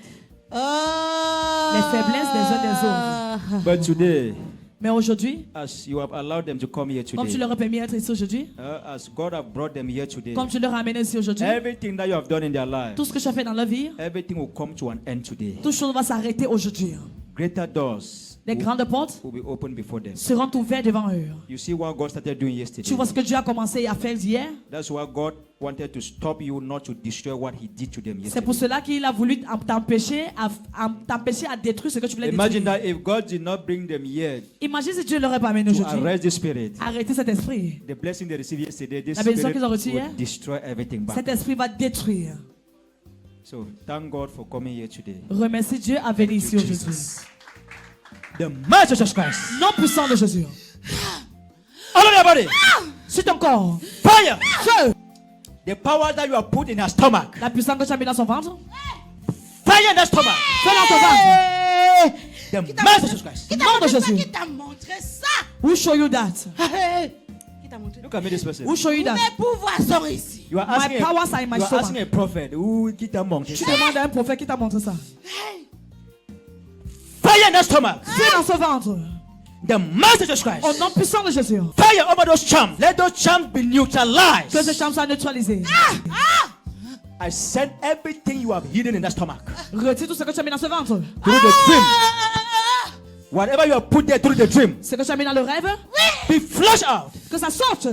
Les faiblesses des uns des autres. But today, Mais aujourd'hui, as you have allowed them to come here comme tu today, leur as permis d'être ici aujourd'hui, as God have brought them here today, comme tu leur as amené ici aujourd'hui, everything that you have done in their life, tout ce que tu as fait dans leur vie, everything will come to an end today. toute chose va s'arrêter aujourd'hui. Greater doors Les grandes portes will be opened before them. seront ouvertes devant eux. You see what God started doing yesterday? Tu vois ce que Dieu a commencé à faire hier? That's why God wanted to stop you not to destroy what He did to them C'est pour yesterday. cela qu'il a voulu t'empêcher à détruire ce que tu voulais Imagine détruire. that if God did not bring them here Imagine si Dieu ne l'aurait pas amené to aujourd'hui. arrest the spirit, Arrêtez cet esprit. the blessing they received yesterday, this La bénédiction spirit qu'ils ont reçue hier, will destroy everything back. Cet esprit va détruire. So thank God for coming here today. Remercie Dieu à venir ici aujourd'hui. The mighty Jesus Christ. Nom puissant de Jésus. All of your body. Sur ton corps. Fire. Feu. The power that you have put in her stomach. La puissance que tu as mis dans son ventre. Fire in the stomach. Feu dans ton ventre. The mighty Jesus Christ. Qui t'a Nom de montré ça? Jésus. Qui t'a montré ça? Who show you that? Qui t'a montré? Look at me, this person. Who show you that? Mes pouvoirs sont ici. You are My asking, powers are in my you are stomach. asking a prophet who get a monkey. Tu demandes à un prophète qui t'a montré ça. Fire in the stomach. Feu dans ce ventre. The mighty Jesus Christ. Au nom puissant de Jésus. Fire over those charms. Let those charms be neutralized. Que ce champ soit neutralisé. I send everything you have hidden in that stomach Retire tout ce que tu as mis dans ce ventre. through the dream. Whatever you have put there through the dream, Ce que tu as mis dans le rêve. be flushed out. Que ça sorte.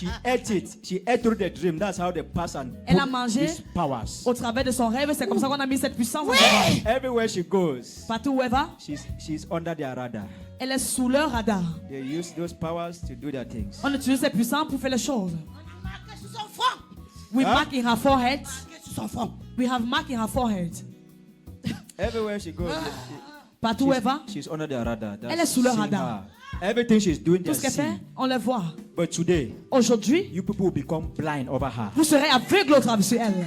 She ate it. She ate through the dream. That's how they pass and Elle a put mangé these powers. au travers de son rêve. C'est comme ça qu'on a mis cette puissance dans son ventre. Everywhere she goes, Partout où elle va, she's under their radar. elle est sous leur radar. They use those powers to do their things. On utilise ces puissances pour faire les choses. On a marqué sur son front. We Huh? mark in her forehead. Marqué sur son front. We have mark in her forehead. Everywhere she goes, Partout où elle va, she's under their radar. That's Elle est sous leur seeing radar. her. Everything she's doing, tout they're ce qu'elle fait, seeing. on le voit. But today, Aujourd'hui, you people will become blind over her. vous serez aveugles au travers de elle.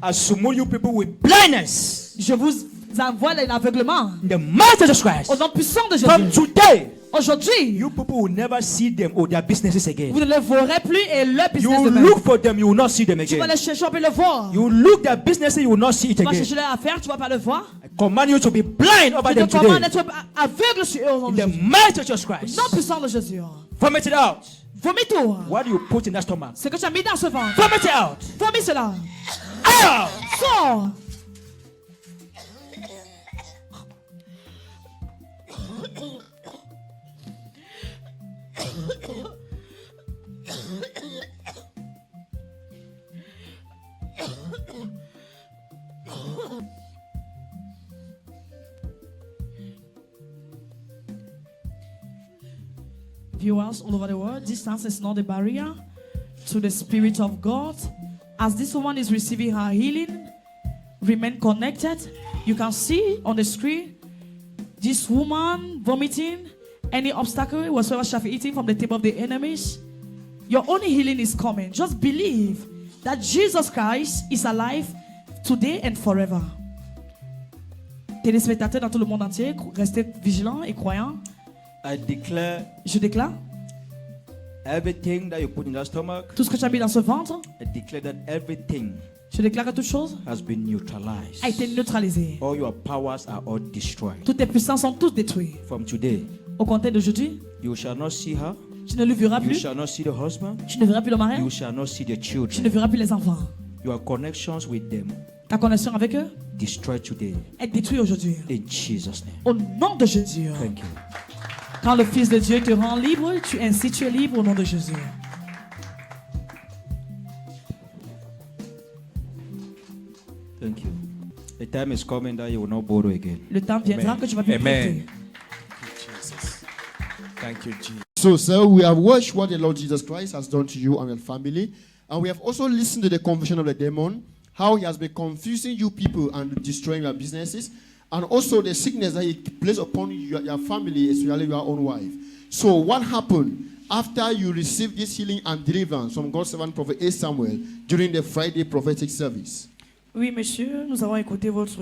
As soon you people with blindness, Je vous envoie l'aveuglement. in the mighty Jesus Christ. Au nom puissant de From Jésus. today, Aujourd'hui, you people will never see them or their businesses again. vous ne les verrez plus et leur You business will de look for them, you will not see them Tu vas again. les chercher, on peut le voir. You will look their businesses, you will not see it Tu vas again. chercher leur affaire, tu vas pas le voir. I command you to be blind over Je them te commande today. d'être aveugle sur eux au nom In de the Jésus. mighty Jesus Christ. Nom puissant de Jésus. Vomit it out. Vomis tout. What do you put in that stomach? Ce que tu as mis dans ce ventre. Vomit it out. Vomis cela. Out. Sors. Viewers all over the world, distance is not a barrier to the Spirit of God. As this woman is receiving her healing, remain connected. You can see on the screen this woman vomiting, any obstacle whatsoever shall be eating from the table of the enemies. Your only healing is coming. Just believe that Jesus Christ is alive today and forever. Téléspectateurs dans tout le monde entier, restez vigilants et croyants. I declare Je déclare, everything that you put in that stomach, tout ce que tu as mis dans ce ventre, I declare that everything je déclare que toute chose has been neutralized. a été neutralisée. All your powers are all destroyed. Toutes tes puissances sont toutes détruites. From today, Au compter d'aujourd'hui, you shall not see her. tu ne le verras You plus. shall not see the husband. Tu ne verras plus le mari. You shall not see the Tu ne children. verras plus les enfants. Your connections with them Ta connexion avec eux destroyed today. est détruite aujourd'hui. In Jesus' name. Au nom de Jésus. Thank you. Quand le Fils de Dieu te rend libre, tu es libre au nom de Jésus. Thank you. The time is coming that you will not borrow again. Le temps viendra que tu vas plus Amen. prêter. Thank you, Jesus. So, sir, we have watched what the Lord Jesus Christ has done to you and your family. And we have also listened to the confession of the demon, how he has been confusing you people and destroying your businesses, and also the sickness that he placed upon your family, especially your own wife. So, what happened after you received this healing and deliverance from God's servant Prophet A. Samuel during the Friday prophetic service? Oui, monsieur, nous avons écouté votre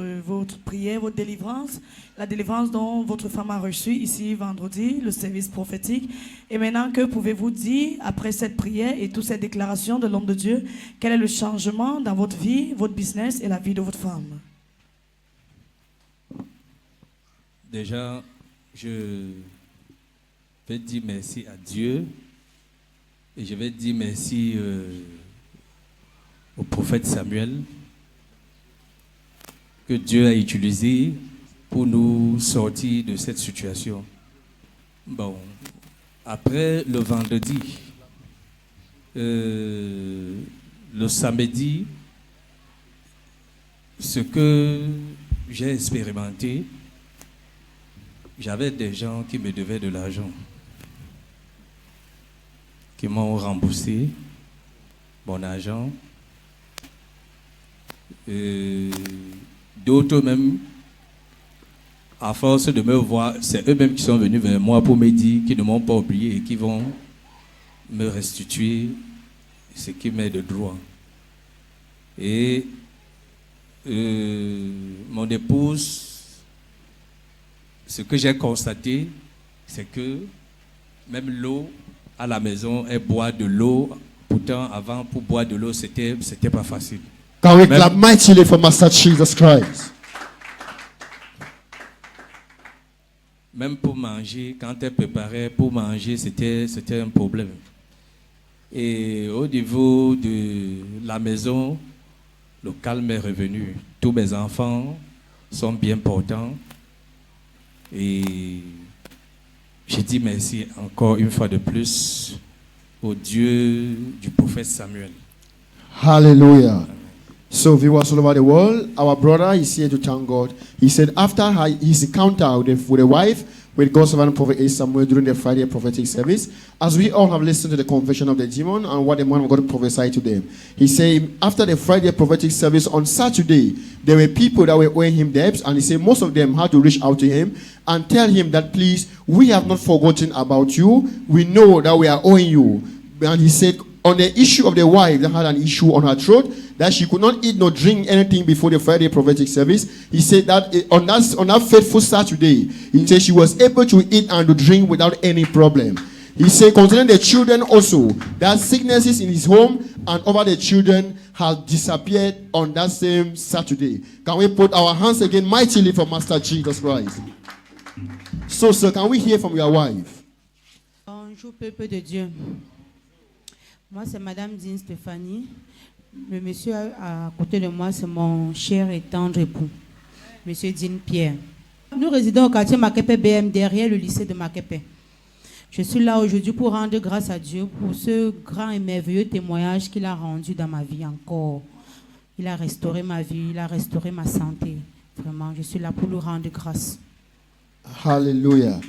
prière, votre délivrance, la délivrance dont votre femme a reçu ici vendredi, le service prophétique. Et maintenant, que pouvez-vous dire après cette prière et toutes ces déclarations de l'homme de Dieu? Quel est le changement dans votre vie, votre business et la vie de votre femme? Déjà, je vais dire merci à Dieu et je vais dire merci au prophète Samuel que Dieu a utilisé pour nous sortir de cette situation. Bon, après le vendredi, le samedi, ce que j'ai expérimenté, j'avais des gens qui me devaient de l'argent, qui m'ont remboursé mon argent. D'autres même, à force de me voir, c'est eux-mêmes qui sont venus vers moi pour me dire qu'ils ne m'ont pas oublié et qui vont me restituer ce qui m'est de droit. Et mon épouse, ce que j'ai constaté, c'est que même l'eau à la maison, elle boit de l'eau. Pourtant, avant, pour boire de l'eau, c'était pas facile. Can we clap mightily for Master Jesus Christ? Même pour manger, quand elle préparait pour manger, c'était un problème. Et au niveau de la maison, le calme est revenu. Tous mes enfants sont bien portants. Et je dis merci encore une fois de plus au Dieu du prophète Samuel. Hallelujah. So, viewers all over the world, our brother is here to thank God. He said after his encounter with a wife, with God's servant Prophet A. Samuel during the Friday prophetic service, as we all have listened to the confession of the demon and what the man of God prophesied to them, he said after the Friday prophetic service on Saturday, there were people that were owing him debts, and he said most of them had to reach out to him and tell him that, please, we have not forgotten about you. We know that we are owing you. And he said on the issue of the wife that had an issue on her throat, that she could not eat nor drink anything before the Friday prophetic service. He said that on that faithful Saturday, he said she was able to eat and to drink without any problem. He said concerning the children also, that sicknesses in his home and over the children have disappeared on that same Saturday. Can we put our hands again mightily for Master Jesus Christ? So, sir, can we hear from your wife? Bonjour, peuple de Dieu. Moi, c'est Madame Dine Stéphanie. Le monsieur à côté de moi, c'est mon cher et tendre époux, Monsieur Dine Pierre. Nous résidons au quartier Makepe BM, derrière le lycée de Makepe. Je suis là aujourd'hui pour rendre grâce à Dieu pour ce grand et merveilleux témoignage qu'il a rendu dans ma vie encore. Il a restauré ma vie, il a restauré ma santé. Vraiment, je suis là pour lui rendre grâce. Hallelujah.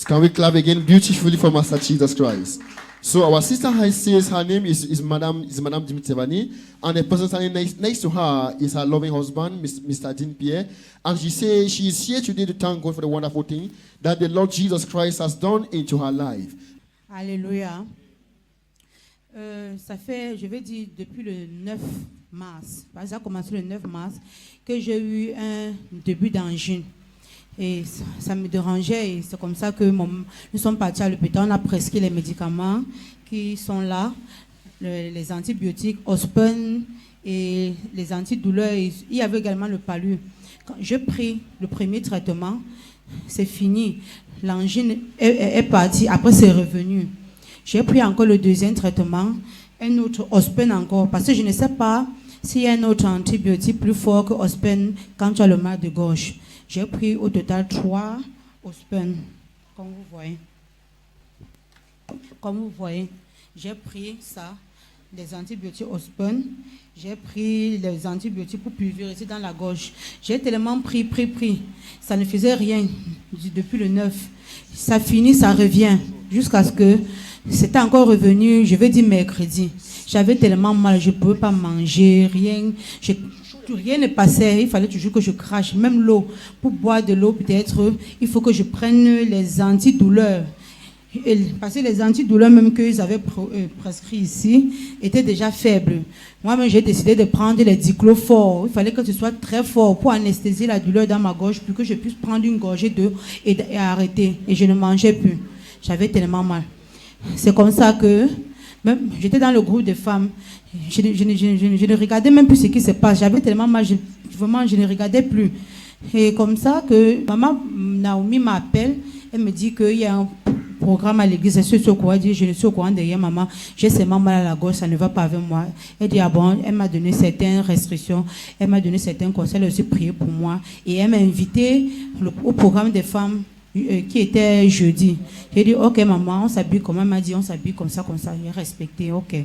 Can we clap again beautifully for Master Jesus Christ? So our sister says her name is Madame Dimitrevani, and the person standing next to her is her loving husband, Mr. Jean Pierre. And she says she is here today to thank God for the wonderful thing that the Lord Jesus Christ has done into her life. Alléluia. Ça fait, je vais dire, depuis le 9 mars, ça a commencé le 9 mars, que j'ai eu un début d'angine. Et ça me dérangeait, et c'est comme ça que nous sommes partis à l'hôpital. On a prescrit les médicaments qui sont là, les antibiotiques, Ospen et les antidouleurs. Il y avait également le palu. Quand j'ai pris le premier traitement, c'est fini. L'angine est partie, après c'est revenu. J'ai pris encore le deuxième traitement, un autre Ospen encore, parce que je ne sais pas s'il y a un autre antibiotique plus fort que Ospen quand tu as le mal de gorge. J'ai pris au total 3 Ospen, comme vous voyez. Comme vous voyez, j'ai pris ça, des antibiotiques Ospen. J'ai pris les antibiotiques pour pulvériser dans la gorge. J'ai tellement pris. Ça ne faisait rien depuis le 9. Ça finit, ça revient. Jusqu'à ce que c'était encore revenu, je vais dire mercredi. J'avais tellement mal, je ne pouvais pas manger, rien. Rien ne passait, il fallait toujours que je crache. Même l'eau, pour boire de l'eau peut-être, il faut que je prenne les antidouleurs. Parce que les antidouleurs même qu'ils avaient prescrits ici étaient déjà faibles. Moi-même, j'ai décidé de prendre les diclofort. Il fallait que ce soit très fort pour anesthésier la douleur dans ma gorge, pour que je puisse prendre une gorgée d'eau et arrêter. Et je ne mangeais plus. J'avais tellement mal. C'est comme ça que, même, j'étais dans le groupe de femmes. Je ne regardais même plus ce qui se passe. J'avais tellement mal, vraiment, je ne regardais plus. Et comme ça que maman Naomi m'appelle, elle me dit qu'il y a un programme à l'église. Je suis au courant, je ne suis au courant de rien, maman. J'ai seulement mal à la gorge, ça ne va pas avec moi. Elle dit, ah bon, elle m'a donné certaines restrictions, elle m'a donné certains conseils, elle a aussi prié pour moi. Et elle m'a invité au programme des femmes qui était jeudi. J'ai dit, ok maman, on s'habille comment? Elle m'a dit, on s'habille comme ça. J'ai respecté, ok.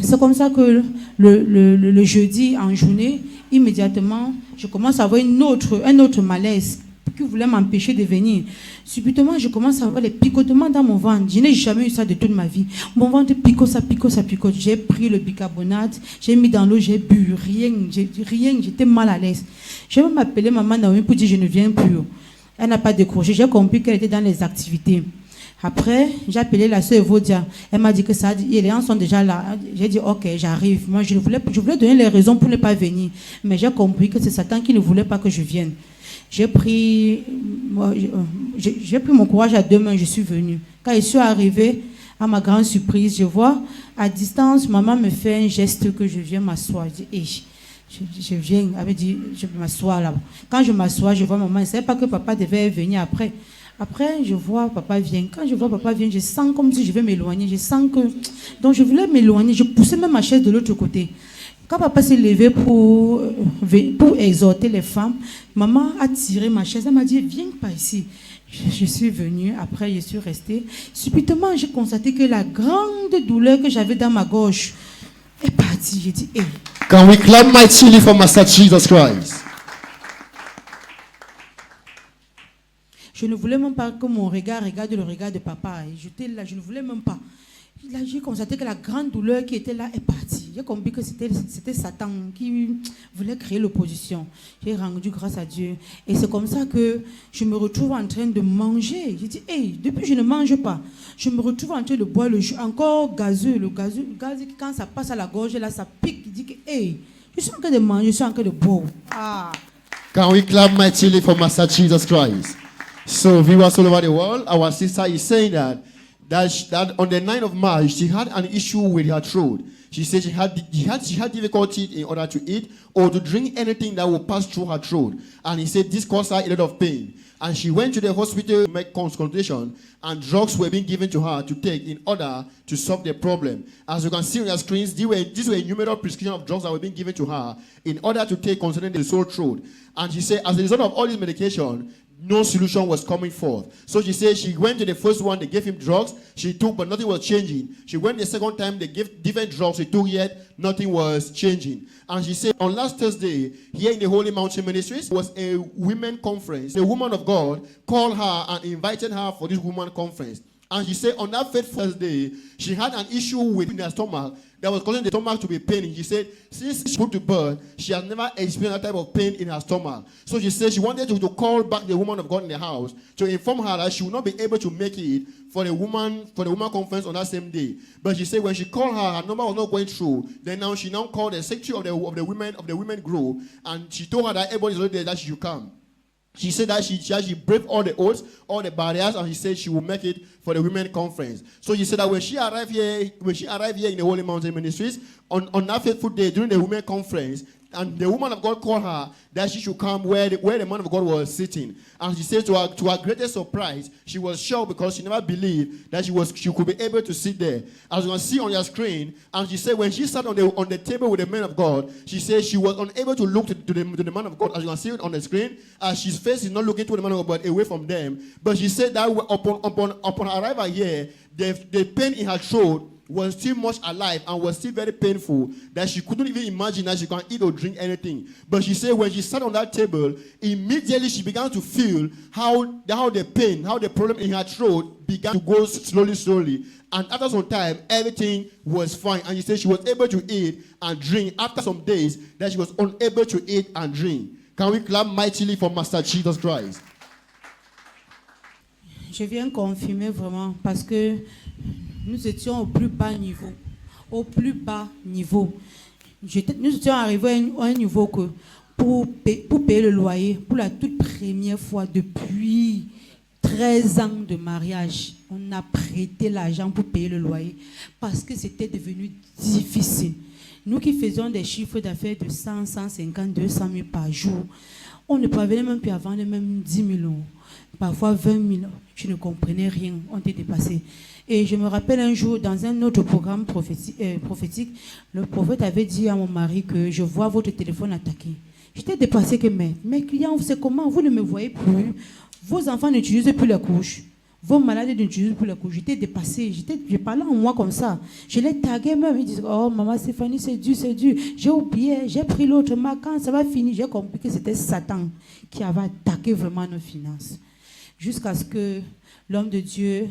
C'est comme ça que le jeudi en journée, immédiatement, je commence à avoir un autre malaise qui voulait m'empêcher de venir. Subitement, je commence à avoir les picotements dans mon ventre. Je n'ai jamais eu ça de toute ma vie. Mon ventre picote, ça picote. J'ai pris le bicarbonate, j'ai mis dans l'eau, j'ai bu, rien, j'étais mal à l'aise. J'ai même appelé maman Naomi pour dire je ne viens plus. Elle n'a pas décroché. J'ai compris qu'elle était dans les activités. Après, j'ai appelé la sœur Vodia. Elle m'a dit que ça, les gens sont déjà là. J'ai dit, ok, j'arrive. Moi, je voulais donner les raisons pour ne pas venir. Mais j'ai compris que c'est Satan qui ne voulait pas que je vienne. J'ai pris mon courage à deux mains, je suis venue. Quand je suis arrivée, à ma grande surprise, je vois, à distance, maman me fait un geste que je viens m'asseoir. Je dis, je viens, elle me dit, je m'assois là. Quand je m'assois, je vois maman, je ne savais pas que papa devait venir après. Après, je vois papa vient. Quand je vois papa vient, je sens comme si je vais m'éloigner. Je sens que... Donc, je voulais m'éloigner. Je poussais même ma chaise de l'autre côté. Quand papa s'est levé pour exhorter les femmes, maman a tiré ma chaise. Elle m'a dit, viens pas ici. Je suis venue. Après, je suis restée. Subitement, j'ai constaté que la grande douleur que j'avais dans ma gorge est partie. J'ai dit, hey. Can we clap mightily for Master Jesus Christ? Je ne voulais même pas que mon regard regarde le regard de papa. Et j'étais là, je ne voulais même pas. Là, j'ai constaté que la grande douleur qui était là est partie. J'ai compris que c'était Satan qui voulait créer l'opposition. J'ai rendu grâce à Dieu. Et c'est comme ça que je me retrouve en train de manger. J'ai dit, hey, depuis je ne mange pas. Je me retrouve en train de boire le jus encore gazeux. Le gaz, quand ça passe à la gorge, là, ça pique. Il dit que, hey, je suis en train de manger, je suis en train de boire. Ah. Can we clap mightily for Master Jesus Christ? So viewers all over the world, our sister is saying that on the 9th of March, she had an issue with her throat. She said she had difficulty in order to eat or to drink anything that would pass through her throat. And he said this caused her a lot of pain. And she went to the hospital to make consultation, and drugs were being given to her to take in order to solve the problem. As you can see on your screens, these were numerous prescriptions of drugs that were being given to her in order to take concerning the sore throat. And she said, as a result of all this medication, no solution was coming forth. So she said she went to the first one, they gave him drugs, she took, but nothing was changing. She went the second time, they gave different drugs, she took, yet nothing was changing. And she said on last Thursday, here in the Holy Mountain Ministries, was a women conference. The woman of God called her and invited her for this woman conference. And she said on that fateful Thursday, she had an issue with her stomach that was causing the stomach to be paining. She said since she put to birth, she has never experienced that type of pain in her stomach. So she said she wanted to call back the woman of God in the house to inform her that she would not be able to make it for the woman conference on that same day. But she said when she called her number was not going through. Then now she called the secretary of the women group, and she told her that everybody is already there, that she should come. She said that she braved all the odds, all the barriers, and she said she will make it for the women conference. So she said that when she arrived here in the Holy Mountain Ministries on that fateful day during the women conference, and the woman of God called her that she should come where the man of God was sitting. And she said to her greatest surprise, she was shocked because she never believed that she could be able to sit there. As you can see on your screen, and she said when she sat on the table with the man of God, she said she was unable to look to the man of God. As you can see it on the screen, as his face is not looking to the man of God but away from them. But she said that upon her arrival here, the pain in her throat was still much alive and was still very painful, that she couldn't even imagine that she can eat or drink anything. But she said when she sat on that table, immediately she began to feel how the problem in her throat began to go slowly. And after some time, everything was fine. And she said she was able to eat and drink after some days that she was unable to eat and drink. Can we clap mightily for Master Jesus Christ? Je viens confirmer vraiment parce que nous étions au plus bas niveau. Au plus bas niveau. Nous étions arrivés à un niveau que pour payer le loyer, pour la toute première fois depuis 13 ans de mariage, on a prêté l'argent pour payer le loyer parce que c'était devenu difficile. Nous qui faisions des chiffres d'affaires de 100, 150, 200 000 par jour, on ne parvenait même plus à vendre même 10 000 euros. Parfois 20 000. Je ne comprenais rien. On était dépassé. Et je me rappelle un jour, dans un autre programme prophétique, le prophète avait dit à mon mari que je vois votre téléphone attaqué. J'étais dépassé que mes clients, c'est comment? Vous ne me voyez plus. Vos enfants n'utilisent plus la couche. Vos malades n'utilisent plus la couche. J'étais dépassé. Je parlais en moi comme ça. Je les taguais même. Ils disaient, oh maman Stéphanie, c'est dur. J'ai oublié, j'ai pris l'autre. Mais quand ça va finir, j'ai compris que c'était Satan qui avait attaqué vraiment nos finances. Jusqu'à ce que l'homme de Dieu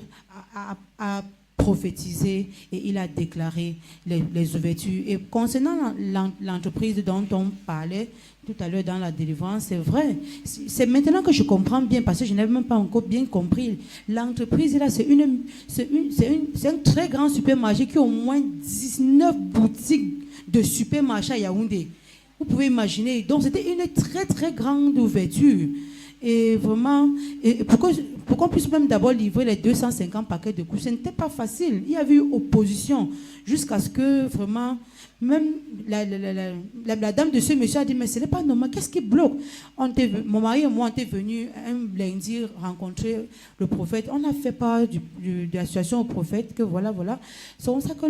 a prophétisé et il a déclaré les ouvertures. Et concernant l'entreprise dont on parlait tout à l'heure dans la délivrance, c'est vrai. C'est maintenant que je comprends bien parce que je n'avais même pas encore bien compris. L'entreprise là, c'est un très grand supermarché qui a au moins 19 boutiques de supermarché à Yaoundé. Vous pouvez imaginer. Donc c'était une très très grande ouverture. Et vraiment, pour qu'on puisse même d'abord livrer les 250 paquets de couches, ce n'était pas facile. Il y avait eu opposition jusqu'à ce que vraiment, même la dame de ce monsieur a dit, mais ce n'est pas normal, qu'est-ce qui bloque? Mon mari et moi, on était venus un lundi rencontrer le prophète. On a fait part de la situation au prophète, que voilà. C'est comme ça que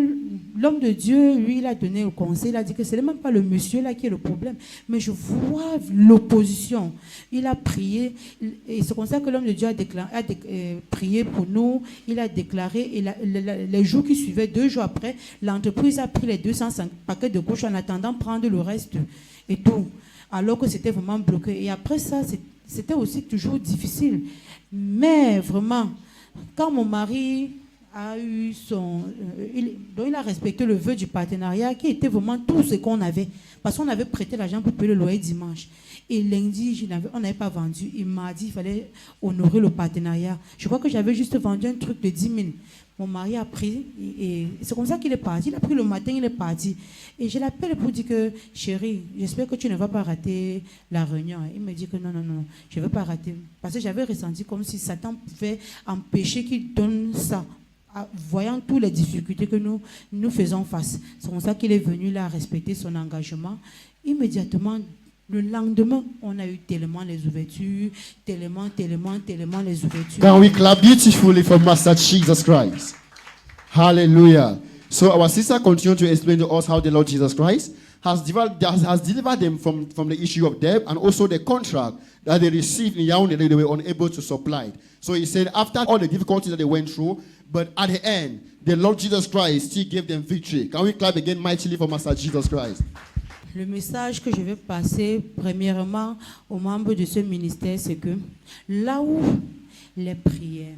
l'homme de Dieu, lui, il a donné le conseil, il a dit que ce n'est même pas le monsieur là qui est le problème, mais je vois l'opposition. Il a prié, et c'est comme ça que l'homme de Dieu a prié pour nous, il a déclaré, et les jours qui suivaient, 2 jours après, l'entreprise a pris les 205 paquets de couches en attendant prendre le reste et tout, alors que c'était vraiment bloqué. Et après ça, c'était aussi toujours difficile. Mais vraiment, quand mon mari a eu il a respecté le vœu du partenariat qui était vraiment tout ce qu'on avait, parce qu'on avait prêté l'argent pour payer le loyer dimanche. Et lundi, on n'avait pas vendu. Il m'a dit qu'il fallait honorer le partenariat. Je crois que j'avais juste vendu un truc de 10 000. Mon mari a pris, et c'est comme ça qu'il est parti. Il a pris le matin, il est parti. Et je l'appelle pour dire que, chérie, j'espère que tu ne vas pas rater la réunion. Il me dit que non, je ne vais pas rater. Parce que j'avais ressenti comme si Satan pouvait empêcher qu'il donne ça, voyant toutes les difficultés que nous faisons face. C'est comme ça qu'il est venu là respecter son engagement. Immédiatement, le lendemain, on a eu tellement les ouvertures, tellement les ouvertures. Can we clap beautifully for Master Jesus Christ? Hallelujah. So our sister continued to explain to us how the Lord Jesus Christ has delivered them from the issue of debt and also the contract that they received in Yaoundé that they were unable to supply it. So he said, after all the difficulties that they went through, but at the end, the Lord Jesus Christ still gave them victory. Can we clap again mightily for Master Jesus Christ? Le message que je vais passer premièrement aux membres de ce ministère, c'est que là où les prières,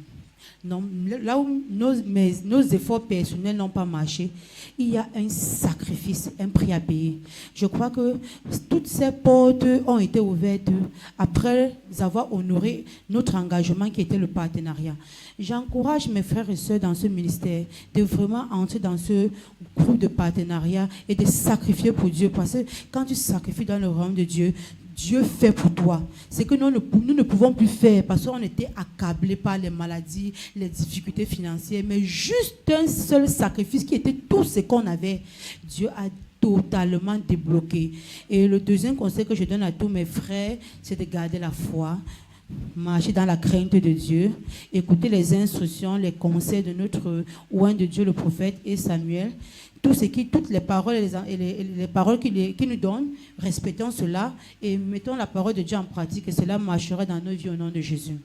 là où nos efforts personnels n'ont pas marché, il y a un sacrifice, un prix à payer. Je crois que toutes ces portes ont été ouvertes après avoir honoré notre engagement qui était le partenariat. J'encourage mes frères et sœurs dans ce ministère de vraiment entrer dans ce groupe de partenariat et de sacrifier pour Dieu. Parce que quand tu sacrifies dans le royaume de Dieu, Dieu fait pour toi. C'est que nous ne pouvons plus faire parce qu'on était accablés par les maladies, les difficultés financières. Mais juste un seul sacrifice qui était tout ce qu'on avait, Dieu a totalement débloqué. Et le deuxième conseil que je donne à tous mes frères, c'est de garder la foi, marcher dans la crainte de Dieu, écouter les instructions, les conseils de notre oint de Dieu, le prophète et Samuel. Toutes les paroles et les paroles qu'il nous donne, respectons cela et mettons la parole de Dieu en pratique et cela marchera dans nos vies au nom de Jésus.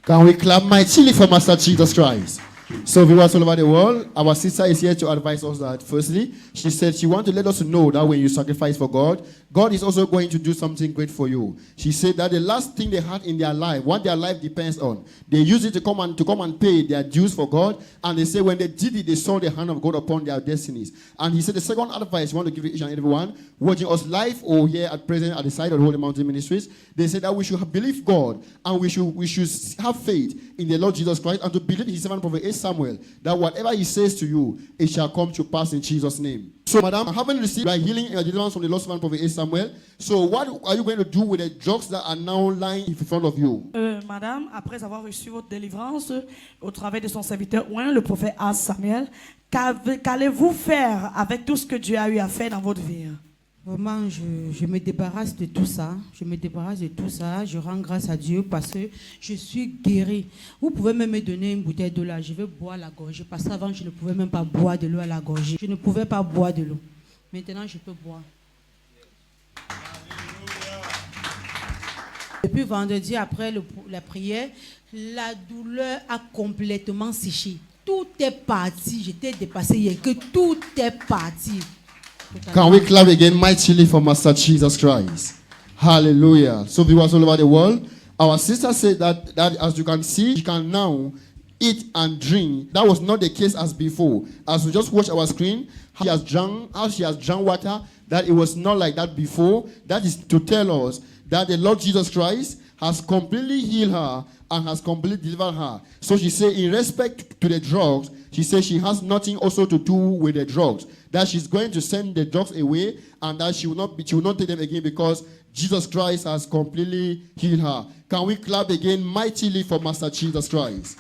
Can we clap mightily for Master Jesus Christ? So viewers all over the world, our sister is here to advise us that firstly, she said she wants to let us know that when you sacrifice for God, God is also going to do something great for you. She said that the last thing they had in their life, what their life depends on, they use it to come and pay their dues for God. And they say when they did it, they saw the hand of God upon their destinies. And he said the second advice we want to give each and everyone watching us live or here at present at the side of the Holy Mountain Ministries, they said that we should believe God and we should have faith in the Lord Jesus Christ and to believe his servant prophet Samuel that whatever he says to you, it shall come to pass in Jesus' name. So, madam, having received healing and deliverance from the Lord servant prophet Samuel, so what are you going to do with the drugs that are now lying in front of you? Madame, après avoir reçu votre délivrance au travers de son serviteur oint, le prophète Samuel, qu'allez-vous faire avec tout ce que Dieu a eu à faire dans votre vie? Vraiment, je me débarrasse de tout ça. Je rends grâce à Dieu parce que je suis guérie. Vous pouvez même me donner une bouteille d'eau là. Je vais boire la gorgée. Parce qu'avant, je ne pouvais même pas boire de l'eau à la gorgée. Je ne pouvais pas boire de l'eau. Maintenant, je peux boire. Depuis vendredi, après la prière, la douleur a complètement séché. Tout est parti. J'étais dépassée hier. Que tout est parti. Can we clap again mightily for Master Jesus Christ? Hallelujah. So viewers all over the world, our sister said that as you can see, she can now eat and drink. That was not the case as before. As we just watch our screen, how she has drunk water, that it was not like that before. That is to tell us that the Lord Jesus Christ has completely healed her and has completely delivered her. So she said in respect to the drugs, she said she has nothing also to do with the drugs. That she's going to send the drugs away and that she will not take them again because Jesus Christ has completely healed her. Can we clap again mightily for Master Jesus Christ?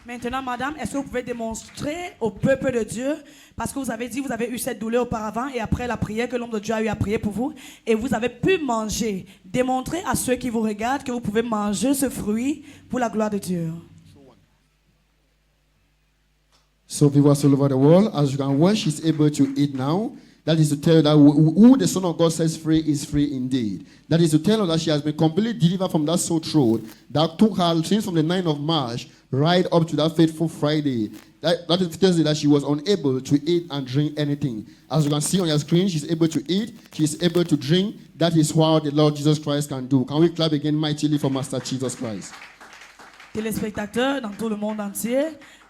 Maintenant, madame, est-ce que vous pouvez démontrer au peuple de Dieu, parce que vous avez dit, vous avez eu cette douleur auparavant et après la prière que l'homme de Dieu a eu à prier pour vous, et vous avez pu manger, démontrer à ceux qui vous regardent que vous pouvez manger ce fruit pour la gloire de Dieu. So viewers all over the world, as you can watch, she's able to eat now. That is to tell you that who the Son of God sets free is free indeed. That is to tell her that she has been completely delivered from that sore throat that took her since from the 9th of March right up to that fateful Friday. That is tells you that she was unable to eat and drink anything. As you can see on your screen, she's able to eat, she's able to drink. That is what the Lord Jesus Christ can do. Can we clap again mightily for Master Jesus Christ? Téléspectateurs dans tout le monde entier,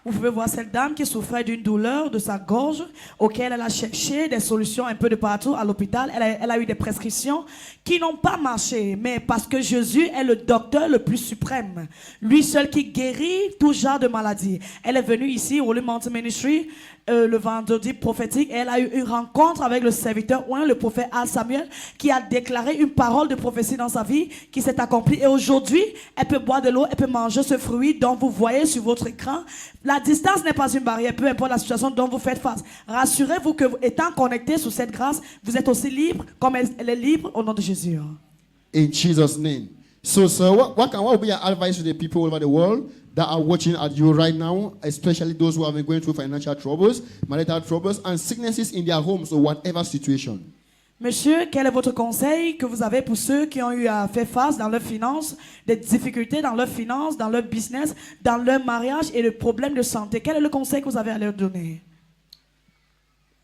vous pouvez voir cette dame qui souffrait d'une douleur de sa gorge, auquel elle a cherché des solutions un peu de partout à l'hôpital. Elle a eu des prescriptions qui n'ont pas marché, mais parce que Jésus est le docteur le plus suprême, lui seul qui guérit tout genre de maladies. Elle est venue ici au Holy Mountain Ministry le vendredi prophétique et elle a eu une rencontre avec le serviteur oint, le prophète Samuel, qui a déclaré une parole de prophétie dans sa vie qui s'est accomplie. Et aujourd'hui, elle peut boire de l'eau, elle peut manger ce fruit dont vous voyez sur votre écran. La distance n'est pas une barrière, peu importe la situation dont vous faites face. Rassurez-vous que, étant connecté sous cette grâce, vous êtes aussi libre comme elle est libre au nom de Jésus. In Jesus' name. So what would be your advice to the people all over the world that are watching at you right now, especially those who have been going through financial troubles, marital troubles, and sicknesses in their homes or whatever situation? Monsieur, quel est votre conseil que vous avez pour ceux qui ont eu à faire face dans leurs finances, des difficultés dans leurs finances, dans leur business, dans leur mariage et le problème de santé? Quel est le conseil que vous avez à leur donner?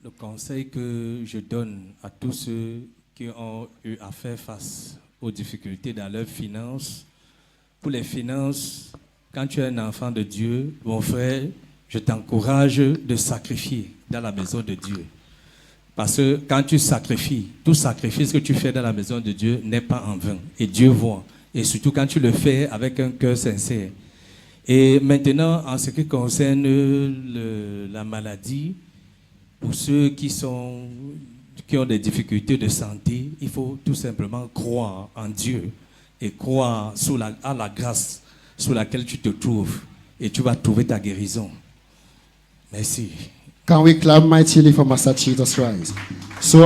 Le conseil que je donne à tous ceux qui ont eu à faire face aux difficultés dans leurs finances, pour les finances, quand tu es un enfant de Dieu, mon frère, je t'encourage de sacrifier dans la maison de Dieu. Parce que quand tu sacrifies, tout sacrifice que tu fais dans la maison de Dieu n'est pas en vain. Et Dieu voit. Et surtout quand tu le fais avec un cœur sincère. Et maintenant, en ce qui concerne la maladie, pour ceux qui ont des difficultés de santé, il faut tout simplement croire en Dieu et croire à la grâce sous laquelle tu te trouves. Et tu vas trouver ta guérison. Merci. Can we clap mightily for Master Jesus Christ? So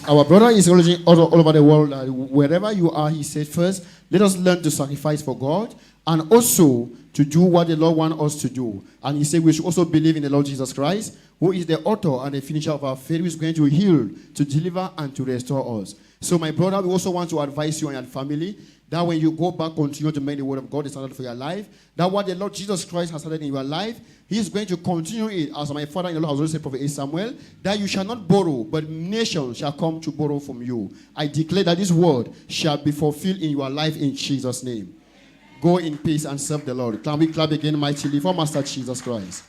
our brother is all over the world. Wherever you are, he said, first, let us learn to sacrifice for God and also to do what the Lord wants us to do. And he said we should also believe in the Lord Jesus Christ, who is the author and the finisher of our faith, who is going to heal, to deliver, and to restore us. So my brother, we also want to advise you and your family that when you go back, continue to make the word of God started for your life. That what the Lord Jesus Christ has started in your life, he is going to continue it. As my father in the Lord has always said, Prophet Samuel, that you shall not borrow, but nations shall come to borrow from you. I declare that this word shall be fulfilled in your life in Jesus' name. Go in peace and serve the Lord. Can we clap again mightily for Master Jesus Christ?